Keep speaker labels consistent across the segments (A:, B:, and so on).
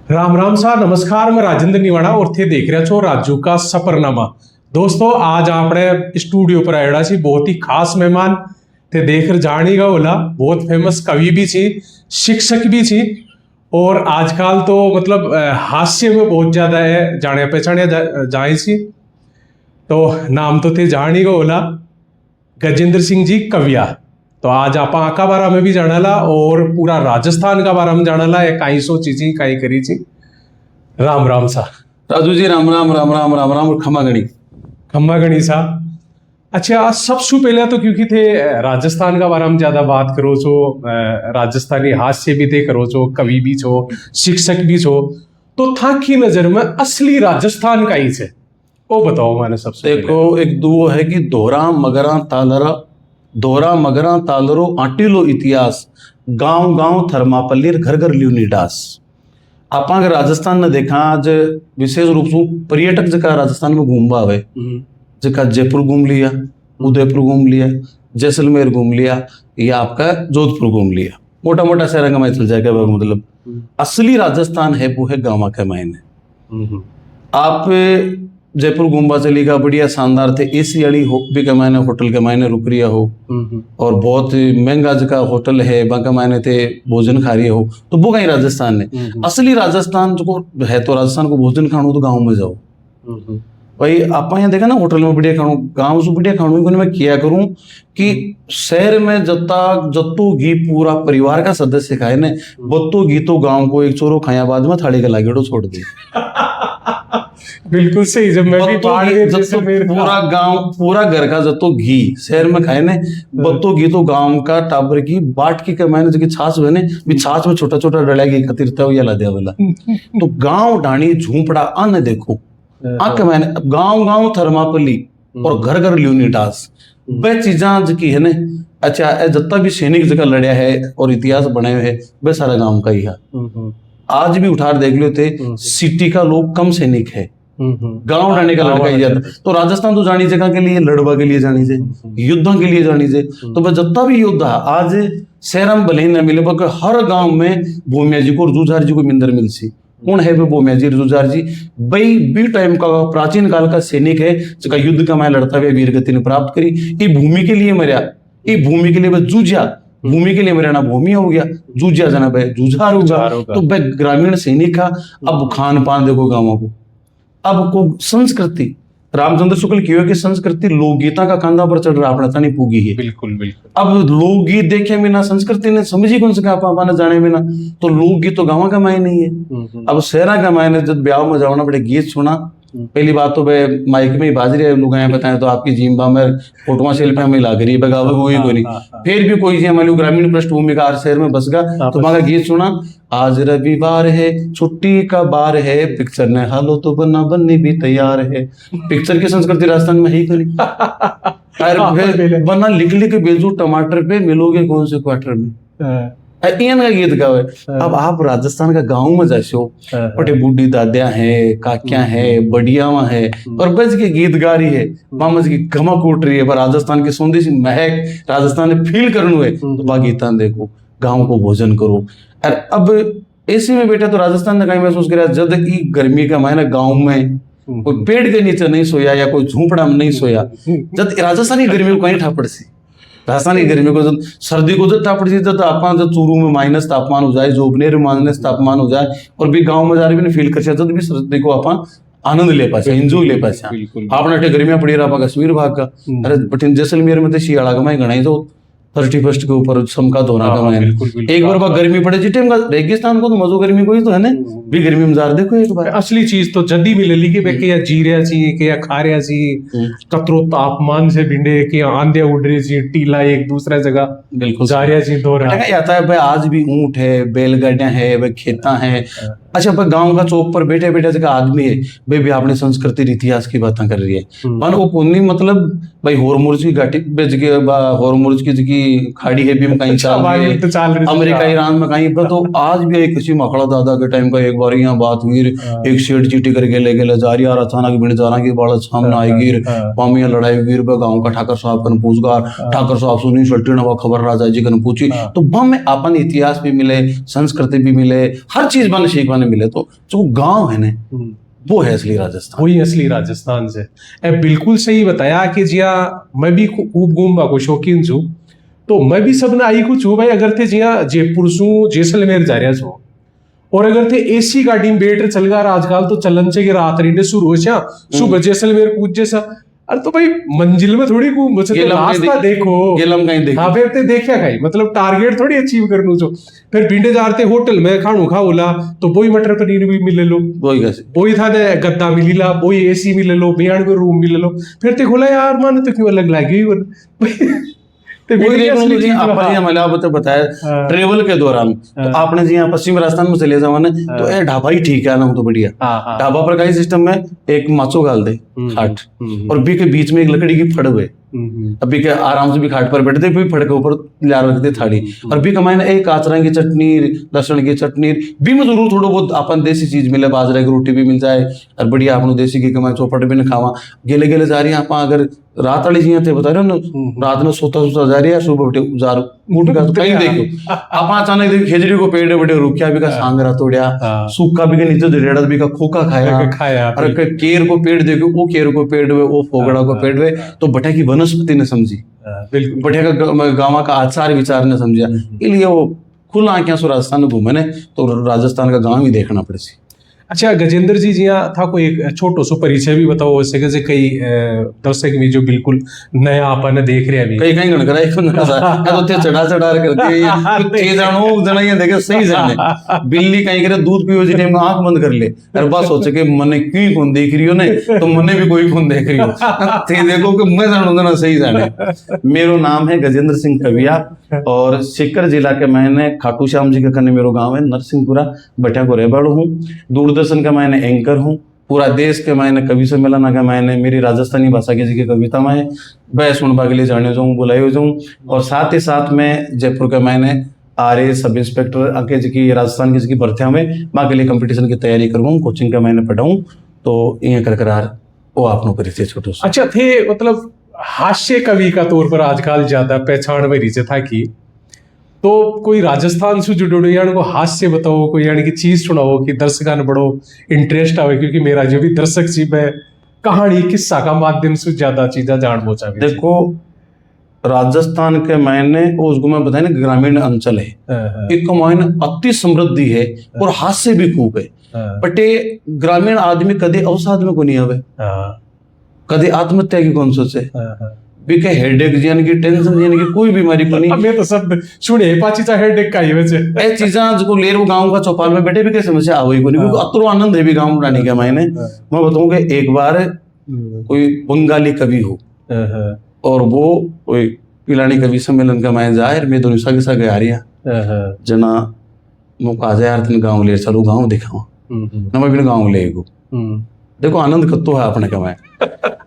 A: राम राम सा नमस्कार। मैं राजेंद्र निवाड़ा और थे देख रहा छो राजू का सफरनामा। दोस्तों आज आपने स्टूडियो पर आयोड़ा सी बहुत ही खास मेहमान थे देखकर जानेगा बोला। बहुत फेमस कवि भी छी, शिक्षक भी छी और आजकल तो मतलब हास्य में बहुत ज्यादा है जाने पहचाने जाए सी। तो नाम तो थे जानेगा बोला गजेंद्र सिंह जी कविया। तो आज आप आका बारा में भी जानाला और पूरा राजस्थान का बारा में जानाला है काई सोची छी काई करी छी। राम राम सा
B: राजू जी राम राम राम राम राम राम और खमा गणी
A: खम्मा गणी सा। अच्छा सबसे पहले तो क्योंकि थे राजस्थान का बारे में ज्यादा बात करो छो, राजस्थानी हास्य भी थे करो छो, कवि भी छो, शिक्षक भी छो, तो था की नजर में असली राजस्थान का ही है वो बताओ मैंने सबसे
B: देखो एक दुओ है कि दोहरा मगरा तालरो आटिलो इतिहास गांव गांव थर्मापल्लीर घर घर ल्यूनी डास। आप अगर राजस्थान में देखा आज विशेष रूप से पर्यटक जका राजस्थान में घूमवा आवे, जका जयपुर घूम लिया, उदयपुर घूम लिया, जैसलमेर घूम लिया या आपका जोधपुर घूम लिया, मोटा मोटा शहर का मैं चल जाएगा। मतलब असली राजस्थान है वो है गाँव के मायने। आप जयपुर घूमवा चलेगा, बढ़िया शानदार थे, एसी वाली भी के मायने होटल के मायने रुक रिया हो और बहुत महंगा जगह होटल है बाका मायने थे भोजन खा रही हो, तो वो कहीं राजस्थान है। असली राजस्थान जो है तो राजस्थान को भोजन खाणो तो गाँव में जाओ भाई। आप यहाँ देखा ना होटल में बढ़िया खाणो, गाँव से बढ़िया खाणो को मैं किया करूं कि शहर में जत्तो घी पूरा परिवार का सदस्य खाए ने बत्तो घी तो गाँव को एक चोरो खाया बाद में थाली का लागेड़ो छोड़ दी।
A: बिल्कुल सही। जब मैं भी
B: पूरा गांव पूरा घर का जतो घी शहर में खाए ने बत्तो घी तो गांव का टाबर की बाट की कमाने जो छाछ बने भी छाछ में छोटा छोटा डला घी खतीरता हो या ला दिया वाला। तो गांव ढाणी झूंपड़ा अन देखो आके मैंने गांव गांव थर्मापल्ली और घर घर ल्यूनिटास वे चीजा की है ने। अच्छा जितना भी सैनिक जगह लड़िया है और इतिहास बने हुए है वे सारा गांव का ही है। आज भी उठार देख लो थे सिटी का लोग कम सैनिक है, गांव ढाने का लड़का ही जाता। तो राजस्थान तो जानी जगह के लिए लड़वा के लिए जानी से, युद्धों के लिए जानी से। तो वह जितना भी योद्धा आज शहर में भले ही न मिले पर हर गांव में भूमिया जी को और जूझार जी को मिंदर मिल सी। कौन है वो भूमिया जी जूझार जी? भाई बी टाइम का प्राचीन काल का सैनिक है जिसका युद्ध का मैं लड़ता हुआ वीर गति ने प्राप्त करी। ये भूमि के लिए मरिया, ये भूमि के लिए वह जूझा, भूमि के लिए मेरा नाम भूमि हो गया, जूझा जना भाई जूझार होगा। तो भाई ग्रामीण सैनिक का अब खान पान देखो गाँवों को, अब को संस्कृति रामचंद्र शुक्ल की कि संस्कृति लोकगीता का कंधा पर चढ़ रहा अपना तनी पूगी है।
A: बिल्कुल बिल्कुल।
B: अब लोकगीत देखे बिना संस्कृति ने समझी कौन से पापा ने जाने बिना तो लोकगीत तो गाँव का मायने नहीं है। अब शहरा का मायने जब ब्याह में जाना बड़े गीत सुना, पहली बात तो भाई माइक में ही बाज रहे लोग बताएं तो आपकी जिम्बा में फोटो सेल्फी में लाग रही है गावे वो ही कोई नहीं। फिर भी कोई हमारी ग्रामीण पृष्ठभूमि का शहर में बस गया तो वहां गीत सुना, आज रविवार है छुट्टी का बार है, पिक्चर ने हालो तो बना बनने भी तैयार है। पिक्चर की संस्कृति राजस्थान में ही कोई बना लिख लिख भेजू टमाटर पे मिलोगे कौन से क्वार्टर में, इन का गीत गावे। अब आप राजस्थान का गाँव में जासो बटे बूढ़ी दादिया है, काकिया है, बढ़ियावा है और बज के गीत गा रही है, मामज की गमक उठ रही है पर राजस्थान की सौंदर्य सी महक राजस्थान में फील करनु है तो वह गीता देखो, गाँव को भोजन करो। और अब ऐसे में बेटा तो राजस्थान ने कहीं महसूस किया जब की गर्मी का मायना गाँव में कोई पेड़ के नीचे नहीं सोया या कोई झूपड़ा में नहीं सोया, जब राजस्थानी गर्मी को कहीं ठापड़ सी राजस्थानी गर्मी को जब सर्दी को जब तापड़ सी जब तापमान जब चूरू में माइनस तापमान हो जाए, जोबनेर में माइनस तापमान हो जाए और भी गाँव में जा रही भी फील कर जब भी सर्दी को आप आनंद ले पाए, एंजॉय ले पाए। आपने गर्मियां पड़ी रहा कश्मीर भाग का, अरे बट जैसलमेर में तो शियाला का मैं गणाई तो 31 के ऊपर समका धोना का मैं एक बार बार गर्मी पड़े जिस टाइम का रेगिस्तान को तो मजो गर्मी को ही तो है ना भी गर्मी में जार देखो एक बार
A: असली चीज तो जदी मिलेली कि के या जी रहा सी के या खा रहा सी कतरो तापमान से भिंडे के आंधे उड़ रही सी टीला एक दूसरा जगह
B: बिल्कुल
A: जा रहा सी दो रहा
B: आता है भाई। आज भी ऊंट है, बैलगाड़ियां है, भाई खेता है। अच्छा भाई गांव का चौक पर बैठे बैठे जगह आदमी है भाई भी अपने संस्कृति इतिहास की बातें कर रही है मन वो पुन्नी मतलब भाई होर मुर्ज की घाटी बेच के होर मुर्ज की खाड़ी है भी में कहीं
A: अच्छा,
B: चाल
A: भाई,
B: रही
A: तो चाल रही
B: है,
A: थी।
B: अमेरिका ईरान में कहीं पर। तो आज भी एक किसी मखड़ा दादा के टाइम का एक बार यहाँ बात हुई, एक शेर चीटी करके ले गेले जा रही और अचानक बिन जा रहा की बड़ा सामने आई गिर पामिया लड़ाई गिर गाँव का ठाकर साहब कन पूछगार, ठाकर साहब सुनी सल्टी नवा खबर राजा जी कन पूछी। तो बम में अपन इतिहास भी मिले, संस्कृति भी मिले, हर चीज बने सीखने मिले। तो जो गाँव है ना वो है असली राजस्थान,
A: वही असली राजस्थान से। ए बिल्कुल सही बताया कि जिया मैं भी खूब घूमबा को शौकीन छू, तो मैं भी सबने आई कुछ हूँ भाई। अगर थे जिया जयपुर सू जैसलमेर जा रहा छो और अगर थे एसी गाड़ी में बैठ चल गा आजकल तो चलन से कि रात रही शुरू हो सुबह जैसलमेर कूद जैसा। अरे तो भाई मंजिल में थोड़ी घूम बचे तो रास्ता देखो,
B: गेलम कहीं देखो।
A: हाँ फिर ते देखा खाई, मतलब टारगेट थोड़ी अचीव करनू छो। फिर भिंडे जाते होटल में खाणू खाओला तो बोई मटर पनीर भी मिले लो,
B: वही कैसे
A: बोई था ने गद्दा मिली ला, बोई एसी मिले लो, बियान को रूम मिले लो। फिर ते खोला यार माने तो क्यों अलग लगी और ते
B: वही
A: मेरी
B: देखो
A: असली
B: जी,
A: चीज
B: आपने
A: वहाँ।
B: जी मैंने आपको बताया ट्रेवल के दौरान, तो आपने जी यहाँ पश्चिम राजस्थान में चले जाओ ना, तो ये ढाबा ही ठीक है ना, तो बढ़िया
A: हाँ।
B: ढाबा पर कई सिस्टम में एक माचो गाल दे खाट, और बी के बीच में एक लकड़ी की फड़ हुए, अभी के आराम से भी खाट पर बैठते भी फड़ के ऊपर ला रखते थाली, और भी कमाए एक आचरा की चटनी, लहसुन की चटनी भी में जरूर थोड़ा बहुत अपन देसी चीज मिले, बाजरे की रोटी भी मिल जाए और बढ़िया अपन देसी की कमाए चौपट भी न खावा। गेले गेले जा रही है आप, अगर रात वाली जी थे बता रहे हो ना, रात में सोता सोता जा रही है, सुबह उठ का तो कहीं देखो आप अचानक देखो खेजड़ी को पेड़ बड़े रुकिया भी का सांगरा तोड़िया, सूखा भी के नीचे रेड़ा भी का खोखा खाया, और केर को पेड़ देखो वो केर को पेड़ हुए, वो फोगड़ा को पेड़ हुए, तो बटे की वनस्पति ने समझी, बटे का गाँव का आचार विचार ने समझा, इसलिए वो खुला आंखें से राजस्थान में घूमे ने, तो राजस्थान का गाँव ही देखना पड़े सी।
A: अच्छा गजेंद्र जी, जिया था कोई एक छोटो सो परिचय भी बताओ वैसे के कई दर्शक में जो बिल्कुल नया आपने देख रहे हैं
B: कहीं कहीं गणकरा एक तो ते चढ़ा करती है ये ते जानो जना ये देखे सही जाने बिल्ली कहीं करे दूध पियो जी टाइम में आंख बंद कर ले और बस सोचे कि मने क्यों कौन देख रही हो ने, तो मने भी कोई कौन देख रही हो ते देखो कि मैं जानो ना सही जाने। मेरो नाम है गजेंद्र सिंह कविया और सीकर जिला के मैंने खाटू श्याम जी के कने मेरो गांव है नरसिंहपुरा, बटिया को रेबाड़ू हूँ, दूरदर्शन का मैंने एंकर हूँ, पूरा देश के मैंने कवि सम्मेलन का मैंने मेरी राजस्थानी भाषा की जी कविता में वह सुनवा के लिए जाने जाऊँ बुलाई हो जाऊँ, और साथ ही साथ में जयपुर का मैंने आरए सब इंस्पेक्टर आके जी की राजस्थान की भर्तियां में माँ के लिए कंपटीशन की तैयारी करवाऊँ, कोचिंग का मैंने पढ़ाऊँ, तो ये कर करार वो आपनो परिचय छोटो।
A: अच्छा थे मतलब हास्य कवि का तौर पर आजकल ज्यादा पहचान मेरी से था कि तो कोई राजस्थान से जुड़ो यानी को हास्य बताओ, कोई यानी कि चीज सुनाओ कि दर्शकों ने बड़ो इंटरेस्ट आवे, क्योंकि मेरा जो भी दर्शक जी मैं कहानी किस्सा का माध्यम से ज्यादा चीजें जान पहुंचा।
B: देखो राजस्थान के मैंने उसको मैं बताया ना ग्रामीण अंचल है, एक मायने अति समृद्धि है और हास्य भी खूब है, बट ग्रामीण आदमी कदे अवसाद में को नहीं आवे, कदे आत्महत्या की कौन सोचे, बिके हेडेक यानी कि टेंशन यानी कि कोई बीमारी को नहीं।
A: मैं तो सब सुने पाची चा हेडेक का ही वैसे
B: ए चीजा जो लेर वो गांव का चौपाल में बैठे भी क्या समस्या आवई को नहीं, क्योंकि अतरो आनंद है भी गांव बनाने का। मैंने मैं बताऊं कि एक बार कोई बंगाली कवि हो और वो कोई पिलानी कवि सम्मेलन का मैं जाहिर में दोनों सगे सगे आ रही जना मौका आ यार तुम गाँव ले चलो, गाँव दिखाओ ना, मैं भी गाँव ले गो देखो आनंद कत्तो है अपने कमाए।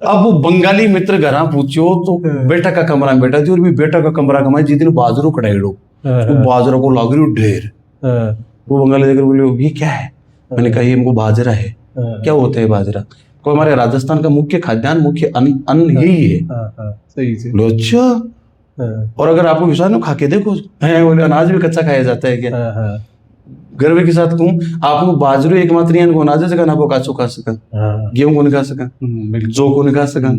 B: अब वो बंगाली मित्र घरा पूछो तो बेटा का कमरा में बैठा थी, और भी बेटा का कमरा कमाए जिस दिन बाजरो कटाइडो वो बाजरा को लाग रही ढेर, वो बंगाली देखकर बोले ये क्या है, मैंने कहा ये हमको बाजरा है। क्या होता है बाजरा? को हमारे राजस्थान का मुख्य खाद्यान्न मुख्य अन्न यही है।
A: सही से
B: बोले अच्छा, और अगर आपको विश्वास न खा के देखो, बोले अनाज भी कच्चा खाया जाता है क्या? गर्व के साथ कहूँ आपको बाजरो एकमात्र अनाज से आपको काचो खा सका, गेहूं को नहीं खा सका, जौ को नहीं खा सका,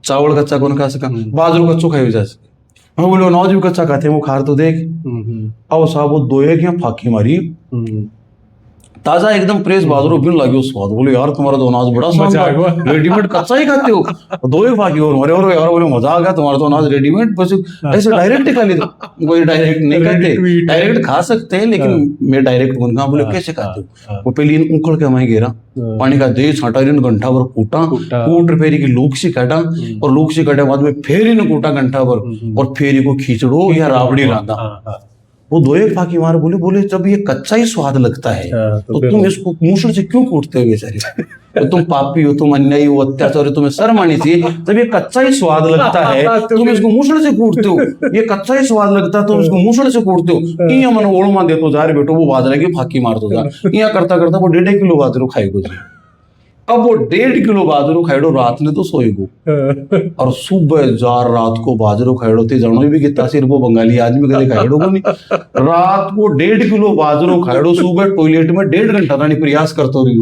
B: चावल कच्चा को नहीं खा सका, बाजरो कच्चो खाए जा सके। बोले अनाज भी कच्चा खाते हैं वो खार तो देख, अब साहब वो दो एक फाकी मारी ताजा एकदम फ्रेश बाजरो बिन लगे स्वाद, बोले यार तुम्हारा तो अनाज बड़ा स्वाद, रेडीमेड कच्चा ही खाते हो, दो एक फाकी और मरे, और यार बोले मजा आ गया तुम्हारा तो अनाज रेडीमेड, बस ऐसे डायरेक्ट खा लेते, कोई डायरेक्ट नहीं खाते, डायरेक्ट खा सकते हैं लेकिन मैं डायरेक्ट उनका बोले कैसे खाते हो, वो पहले इन उखड़ के मैं घेरा पानी का दे छाटा इन घंटा भर कूटा, कूट फेरी की लूक सी काटा, और लूक सी काटे बाद में फेर इन कूटा घंटा भर, और फेरी को खींचड़ो या राबड़ी रांधा, वो दो एक फाकी मार बोले, बोले जब ये कच्चा ही स्वाद लगता है तो तुम इसको मूसल से क्यों कूटते हो बेचारे? तो तुम पापी हो, तुम अन्यायी हो, अत्याचारी हो, तुम्हें शर्म आनी चाहिए। जब ये कच्चा ही स्वाद लगता है तुम इसको मूसल से कूटते हो, ये कच्चा ही स्वाद लगता है तुम इसको मूसल से कूटते हो। इया मन ओढ़ दे तो जा रे बेटो, वो बाजरे की फाकी मार तो जा। इया करता करता वो 1.5 किलो बाजरो खाएगो जी। अब वो 1.5 किलो बाजरो खाएडो रात ने तो सोएगो, और सुबह जार रात को बाजरो खाएडो थे जानो भी कितना सिर वो बंगाली आदमी कदे खाएडो को नहीं। रात को 1.5 किलो बाजरो खाएडो, सुबह टॉयलेट में 1.5 घंटा रानी प्रयास करतो रही,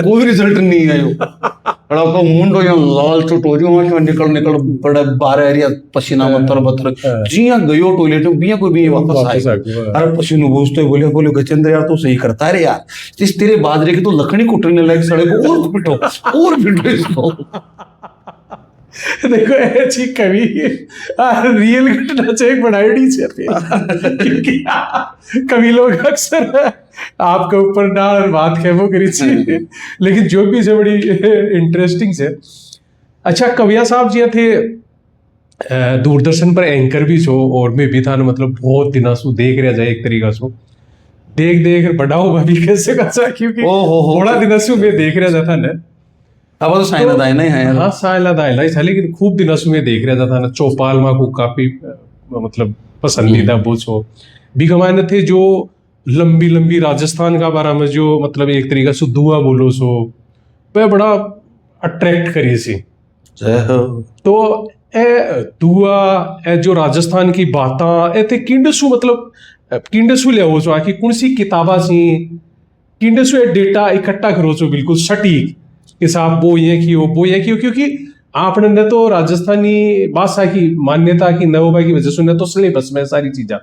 B: कोई रिजल्ट नहीं आयो। बड़ा को मुंडो या लाल चटोरियो में निकल निकल बड़ा बारह एरिया पसीना मंतर बतर जिया गयो टॉयलेट में बिया कोई भी वापस आए। अरे पसीनो घुसते बोले, बोले गजेंद्र यार तू सही करता है रे यार, इस तेरे बाजरे की तो लकड़ी कुटने लायक सड़े को और पिटो और पिटो इसको।
A: देखो ऐसी कवि रियल घटना से एक बनाई छे, क्योंकि कवि लोग अक्सर आपके ऊपर डाल और बात कहबो करी छे, लेकिन जो भी से बड़ी इंटरेस्टिंग से। अच्छा, कविया साहब जी थे दूरदर्शन पर एंकर भी छो, और मैं भी था ना, मतलब बहुत दिनों से देख रहा जाए एक तरीका से देख देख बड़ा हुआ भी कैसे कैसा, क्योंकि थोड़ा दिनों से मैं देख रहा था ना।
B: अब तो साइला दाइना ही है।
A: हाँ, साइला दाइला ही था, लेकिन खूब दिनों से मैं देख रहा था ना। चौपाल माँ को काफी मतलब पसंदीदा बुच हो भी कमाने थे, जो लंबी लंबी राजस्थान का बारे में जो मतलब एक तरीका से दुआ बोलो सो वह बड़ा अट्रैक्ट करी सी। तो ए दुआ ए जो राजस्थान की बातें ए थे किंडसु, मतलब किंडसु ले सो आखिर कौन सी किताबा सी किंडसु ए डेटा इकट्ठा करो सो बिल्कुल सटीक कि साहब वो ये क्यों, क्योंकि आपने न तो राजस्थानी भाषा की मान्यता की नवोबा की वजह से न तो सिलेबस में सारी चीजें,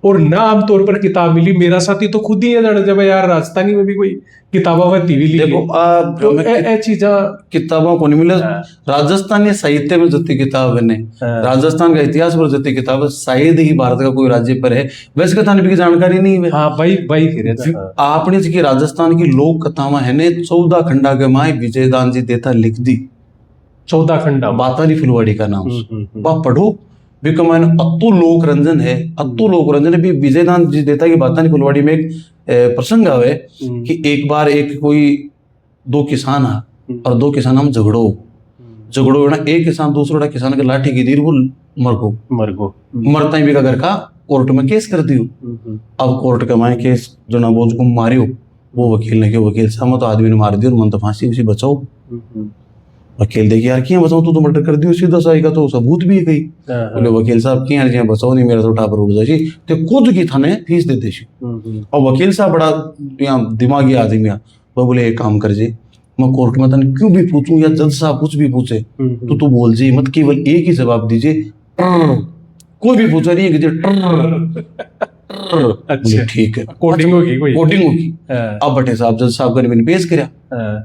A: और न आमतौर पर किताब मिली। मेरा साथी तो खुद ही है जाने जब यार राजस्थानी में भी कोई किताबा वती भी
B: देखो
A: तो ए चीजा
B: किताबों को नहीं मिले। राजस्थानी साहित्य में जितनी किताब है ने, राजस्थान का इतिहास पर जितनी किताब है, शायद ही भारत का कोई राज्य पर है। वैसे कथा की जानकारी नहीं है।
A: हाँ भाई कह रहे
B: आपने जी राजस्थान की लोक कथावां है ने 14 खंडा के माए विजयदान जी देता लिख दी। 14 खंडा बातारी फुलवाड़ी का नाम वह पढ़ो भी कमान अत्तु लोक रंजन है। अत्तु लोक रंजन है भी विजयदान जी देता की बातारी फुलवाड़ी में एक प्रसंग आवे कि एक बार एक कोई दो किसान आ और दो किसान हम झगड़ो ना, एक किसान दूसरा किसान के लाठी की दीर वो मरगो मरता ही भी का घर का कोर्ट में केस कर दियो। अब कोर्ट के माए केस जो ना बोझ को मारियो, वो वकील ने के वकील साहब तो आदमी ने मार दियो मन तो फांसी उसी बचाओ। वकील देखिए यार क्या बचाओ, तू तो मर्डर कर दियो सीधा सा का तो सबूत भी है कहीं। बोले वकील साहब क्या यार बचाओ नहीं, मेरा तो टापर उड़ जाए तो खुद की थाने फीस दे दे। और वकील साहब बड़ा यहाँ दिमागी आदमी वो बोले एक काम कर जे, मैं कोर्ट में तन क्यों भी पूछूं या जज साहब कुछ भी पूछे तो तू बोल जी मत, केवल एक ही जवाब दीजिए, कोई भी पूछा नहीं है। अच्छा ठीक है, कोडिंग होगी। अब बटे साहब जज साहब का मैंने पेश किया।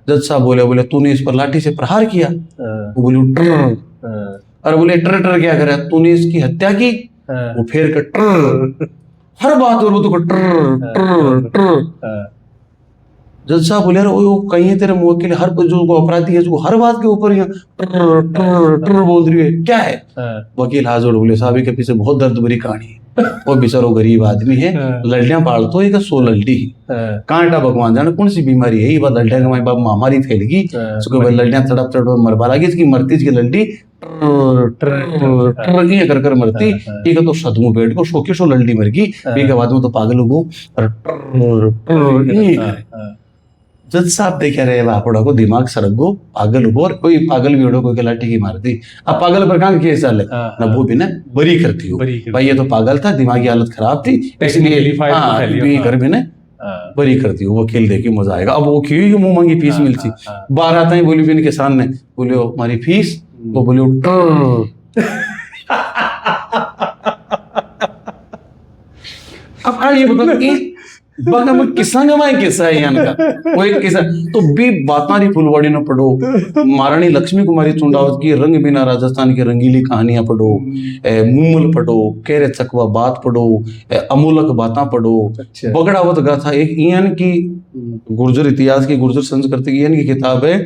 B: जज साहब बोले तूने इस पर लाठी से प्रहार किया। वो बोले अरे बोले ट्र क्या करे, तूने इसकी हत्या की। वो फेर कर हर बात और वो तो ट्र। जज साहब बोले वो कहीं है तेरे मुंह के लिए, हर जो अपराधी है जो हर बात के ऊपर ट्र बोल रही है क्या है। वकील हाथ जोड़ बोले साहब के पीछे बहुत दर्द भरी कहानी है। वो बेचारो गरीब आदमी है, लड़ियां पालतो है 100 लड़डी कांटा भगवान जाने कौन सी बीमारी है, ये बात लड़िया के माई बाप महामारी फैलगी लड़ियां तड़प तड़प मरवा लगी। इसकी मरती की लड़डी कर कर मरती, एक तो सदमू पेट को शोके शो लड़डी मर गई, एक बाद में तो पागल हो। जज साहब देखे रहे बापड़ा को दिमाग सड़क गो पागल हो, और कोई पागल भी कोई लाठी की मारती। अब पागल पर कहाँ केस चले ना, वो भी ना बरी करती हो भाई ये तो पागल था, दिमागी हालत खराब थी इसलिए घर में ना बरी करती हो। वकील देखी मजा आएगा। अब वो क्यों मुंह मांगी फीस मिलती, बाहर आता ही बोली भी इनके सामने बोले हमारी फीस, वो बोले अब ये बताओ बगा मैं किसान कमाए किस्सा है यहाँ का वो एक किस्सा तो भी बातारी फुलवाड़ी न पढ़ो, महारानी लक्ष्मी कुमारी चुंडावत की रंग बिना राजस्थान की रंगीली कहानियां पढ़ो, मूमल पढ़ो, केरे चकवा बात पढ़ो, अमूलक बातें पढ़ो। बगड़ावत गाथा एक ईयन की गुर्जर इतिहास की गुर्जर संस्कृति की ईयन की किताब है,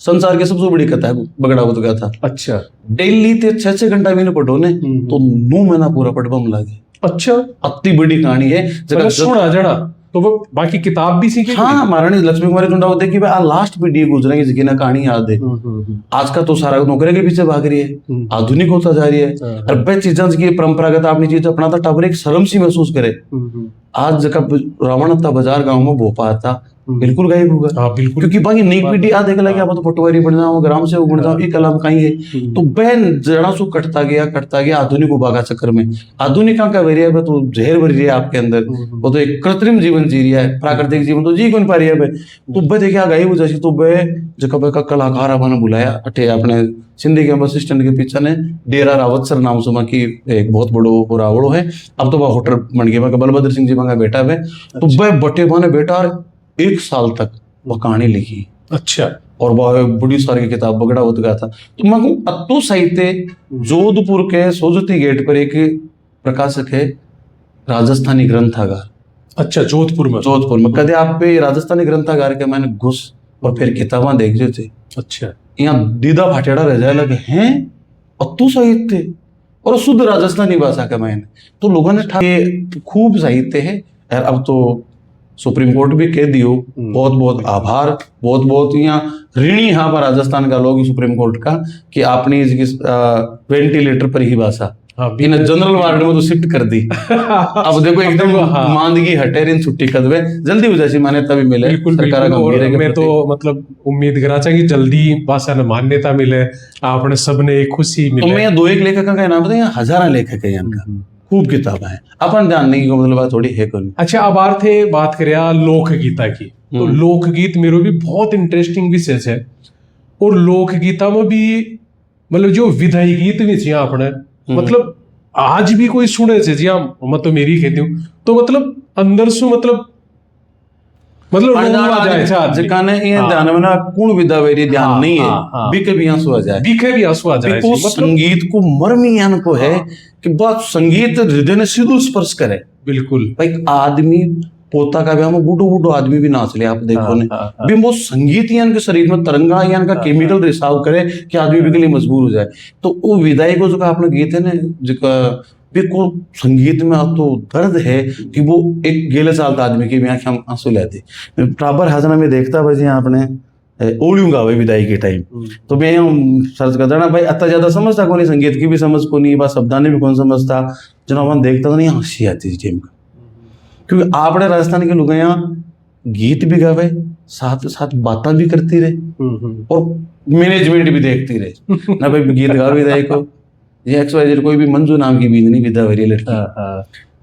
B: संसार की सबसे बड़ी कथा है बगड़ावत गाथा। अच्छा डेली ते 6-6 घंटा भी न पढ़ो ने तो 9 महीना पूरा पढ़बम लागे।
A: अच्छा,
B: अति बड़ी कहानी है
A: मतलब सुना जड़ा तो वो बाकी किताब भी सीखे।
B: हाँ, महारानी लक्ष्मी कुमारी टुंडा होते कि भाई लास्ट पीढ़ी गुजरेंगे जिसकी ना कहानी याद है। आज का तो सारा नौकरी के पीछे भाग रही है, आधुनिक होता जा रही है। और वह चीजें की परंपरागत अपनी चीज अपनाता टाबर एक शर्म सी महसूस करे। आज जब रावण था बाजार गांव में भोपा था बिल्कुल गायब होगा।
A: हाँ बिल्कुल,
B: क्योंकि बाकी नई पीढ़ी आ देख लगे अब तो पटवारी बन जाओ, ग्राम सेवक बन जाओ, ये कलम कहीं है। तो बहन जड़ा सु कटता गया आधुनिक उबागा चक्कर में। आधुनिका का वेरिया है तो जहर भर रही है आपके अंदर, वो तो एक कृत्रिम जीवन जी रहा है, प्राकृतिक जीवन तो जी कौन पा रही है। तो वह देखे आ गायब हो जाती। तो वह जब का कलाकार अपने बुलाया अठे अपने सिंधी के बस स्टैंड के पीछे ने डेरा रावत सर नाम सुमा की एक बहुत बड़ो रावड़ो है। अब तो वह होटल बन गया, बलभद्र सिंह जी का बेटा है। तो वह बटे माने बेटा 1 साल तक वह कहानी लिखी।
A: अच्छा,
B: और वह बड़ी सारी की किताब बगड़ा होता गया था। तो मैं कहूँ अत्तु साहित्य जोधपुर के सोजती गेट पर एक प्रकाशक है राजस्थानी ग्रंथागार।
A: अच्छा, जोधपुर में
B: कदे आप पे राजस्थानी ग्रंथागार के मैंने घुस और फिर किताबें देख रहे थे।
A: अच्छा,
B: यहाँ दीदा फाटेड़ा रह जाए लगे हैं अत्तु साहित्य और शुद्ध राजस्थानी भाषा का मैंने। तो लोगों ने खूब साहित्य है। अब तो सुप्रीम कोर्ट भी कह दियो, बहुत बहुत आभार, बहुत बहुत यहाँ ऋणी यहाँ पर राजस्थान का लोग सुप्रीम कोर्ट का कि आपने वेंटिलेटर पर ही भाषा इन जनरल वार्ड में तो शिफ्ट कर दी। अब देखो एकदम मांदगी हटे इन छुट्टी कदवे जल्दी हो जाए मान्यता भी मिले।
A: सरकार मैं तो मतलब उम्मीद करा कि जल्दी भाषा ने मान्यता मिले, आपने सबने एक खुशी मिले।
B: तो मैं 2-1 लेखक का नाम बताया, हजारा लेखक है यहाँ खूब किताबें हैं अपन जानने की मतलब थोड़ी है कौन।
A: अच्छा, अब थे बात करिया लोकगीता की। तो लोकगीत मेरे भी बहुत इंटरेस्टिंग विषय है। और लोकगीता में भी मतलब जो विधाई गीत भी थी अपने मतलब आज भी कोई सुने से जी मतलब मेरी कहती हूँ तो मतलब अंदर से मतलब
B: जिकाने ये ध्यान में ना कौन विदा वेरी ध्यान नहीं है बीके भी आंसू आ जाए। तो संगीत को मर्म यान को है कि बात संगीत हृदय ने सीधो स्पर्श करे।
A: बिल्कुल
B: भाई आदमी पोता का भी बूढ़ो आदमी भी नाच ले आप देखो ने भी वो संगीत यान के शरीर में तरंगा यान का केमिकल रिसाव करे कि आदमी भी के लिए मजबूर हो जाए। तो वो विदाई को जो आपने गीत है ना जिका को संगीत में तो दर्द है कि वो एक 11 साल का आदमी की भी आंखें आंसू लाते। बराबर हजना में देखता भाई आपने ओलियूंगा भाई विदाई के टाइम। तो मैं सर्च करता ना भाई अत्ता ज्यादा समझता कौन, संगीत की भी समझ को नहीं, बस शब्दाने भी कौन समझता। जनाब देखता तो नहीं हंसी आती इस टाइम का, क्योंकि आपने राजस्थान के लोग यहाँ गीत भी गावे साथ साथ बातें भी करती रहे और मैनेजमेंट भी देखती रहे ना भाई गीत गाओ विदाई को। ये XYZ कोई भी मंजू नाम की बींदनी विदा वेरी लड़की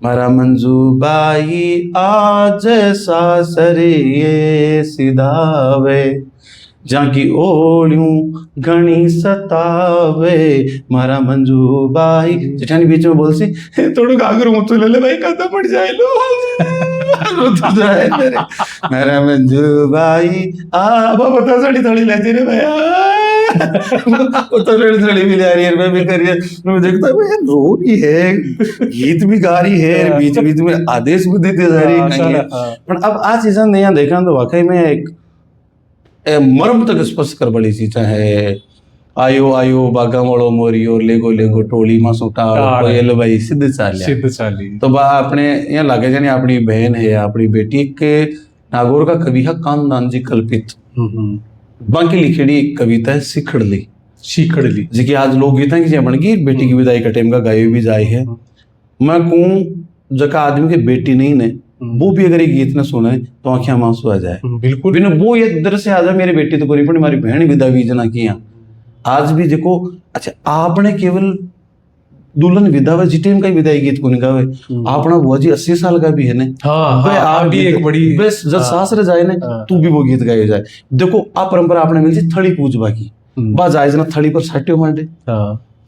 B: मारा मंजू बाई आज सासरिये सिधावे जाकी ओलियूं घणी सतावे मारा मंजू बाई। जेठानी बीच में बोल सी थोड़ा गागरू मुझे ले ले भाई कदम पड़ जाए लो तो जाए मेरा मंजू बाई आ बता सड़ी थोड़ी लेती रे भैया तो लड़ी भी जा रही है, मैं भी कर रही है। मैं देखता है रो रही है, गीत भी गा रही है, बीच बीच में आदेश भी देते जा रही है। पर अब आज चीजें नहीं देखा तो वाकई में एक मर्म तक स्पर्श कर बड़ी चीज है। आयो आयो बागा मोड़ो मोरी और लेगो लेगो टोली मासूटा ये लो भाई सिद्ध चाली। तो बा अपने यहाँ लगे जाने अपनी बहन है अपनी बेटी के नागौर का कवि है कानदान जी कल्पित बाकी लिखेड़ी एक कविता है शिखड़ली जी की आज लोग गीता की बन गई बेटी की विदाई का टाइम का गाय भी जाए है। मैं कहूँ जका आदमी के बेटी नहीं ने वो भी अगर एक गीत न सुने तो आंखें आंसू आ जाए।
A: बिल्कुल
B: बिना वो ये दर से आ जाए मेरी बेटी तो कोई हमारी बहन विदा भी जना किया आज भी देखो। अच्छा आपने केवल दुल्हन विदा हुए जिटेम का विदाई गीत को निकावे अपना बुआ जी 80 साल का भी है ने आप भी एक बड़ी बस जब सास रह जाए ना तू भी वो गीत गाए जाए। देखो आ परंपरा आपने मिलती थड़ी पूज बाकी बा जायज ना थड़ी पर साट्यो मांडे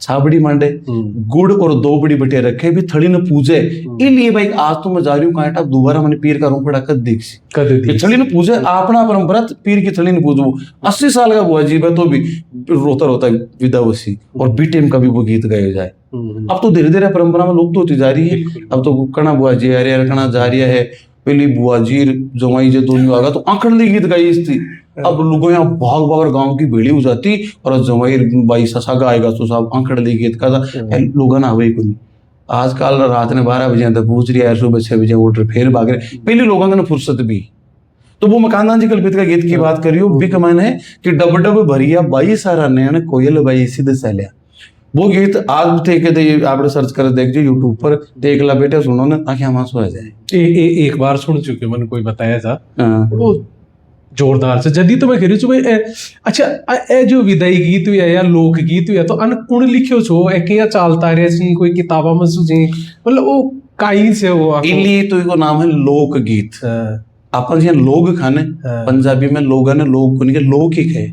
B: छाबड़ी मांडे गुड़ और 2 बड़ी बटे रखे भी थड़ी ने पूजे इसलिए भाई आज तो मैं जा रही हूँ कांटा दोबारा मैंने पीर का रूम पड़ा कर देखी थड़ी ने पूजे अपना परंपरा पीर की थड़ी ने पूजो 80 साल का बुआ जी तो भी रोता रोता विदा वसी और बीटेम का भी वो गीत गाया जाए। अब तो धीरे धीरे परंपरा में लुप्त होती जा रही है। अब तो कणा बुआ जी अरे कणा जा रही है पहली बुआ जी जमाई जो दोनों आगा तो आंकड़ली गीत गाई थी। अब लोगों यहाँ भाग भाग गांव की भीड़ी हो जाती और जमाई बाई ससा गाएगा तो साहब आंकड़ली गीत का लोग ना हुए को नहीं आजकल रात ने 12 बजे तक पूछ रही है, सुबह 6 बजे उठ रहे, फिर भाग रहे। पहले लोगों ने फुर्सत भी, तो वो मकानदान जी कल्पित का गीत की बात करियो भी कमान है कि डब डब भरिया बाई सारा नैन कोयल बाई सीधे सैलिया। वो गीत आज थे के आप सर्च कर देख जो यूट्यूब पर देख ला बेटे, सुनो ना आंखें हमारे सो आ जाए।
A: एक बार सुन चुके, मैंने कोई बताया था
B: हाँ।
A: वो जोरदार से जदी तो मैं कह रही छू भाई अच्छा ए जो विदाई गीत हुआ या लोक गीत हुआ तो अन कुण लिखियो छो ए क्या चालता रहे छी कोई किताबा में सुजी मतलब वो काई से वो
B: इली तो इको नाम है लोक गीत। अपन जी लोग खाने पंजाबी में लोग ने लोग को नहीं लोक ही कहे,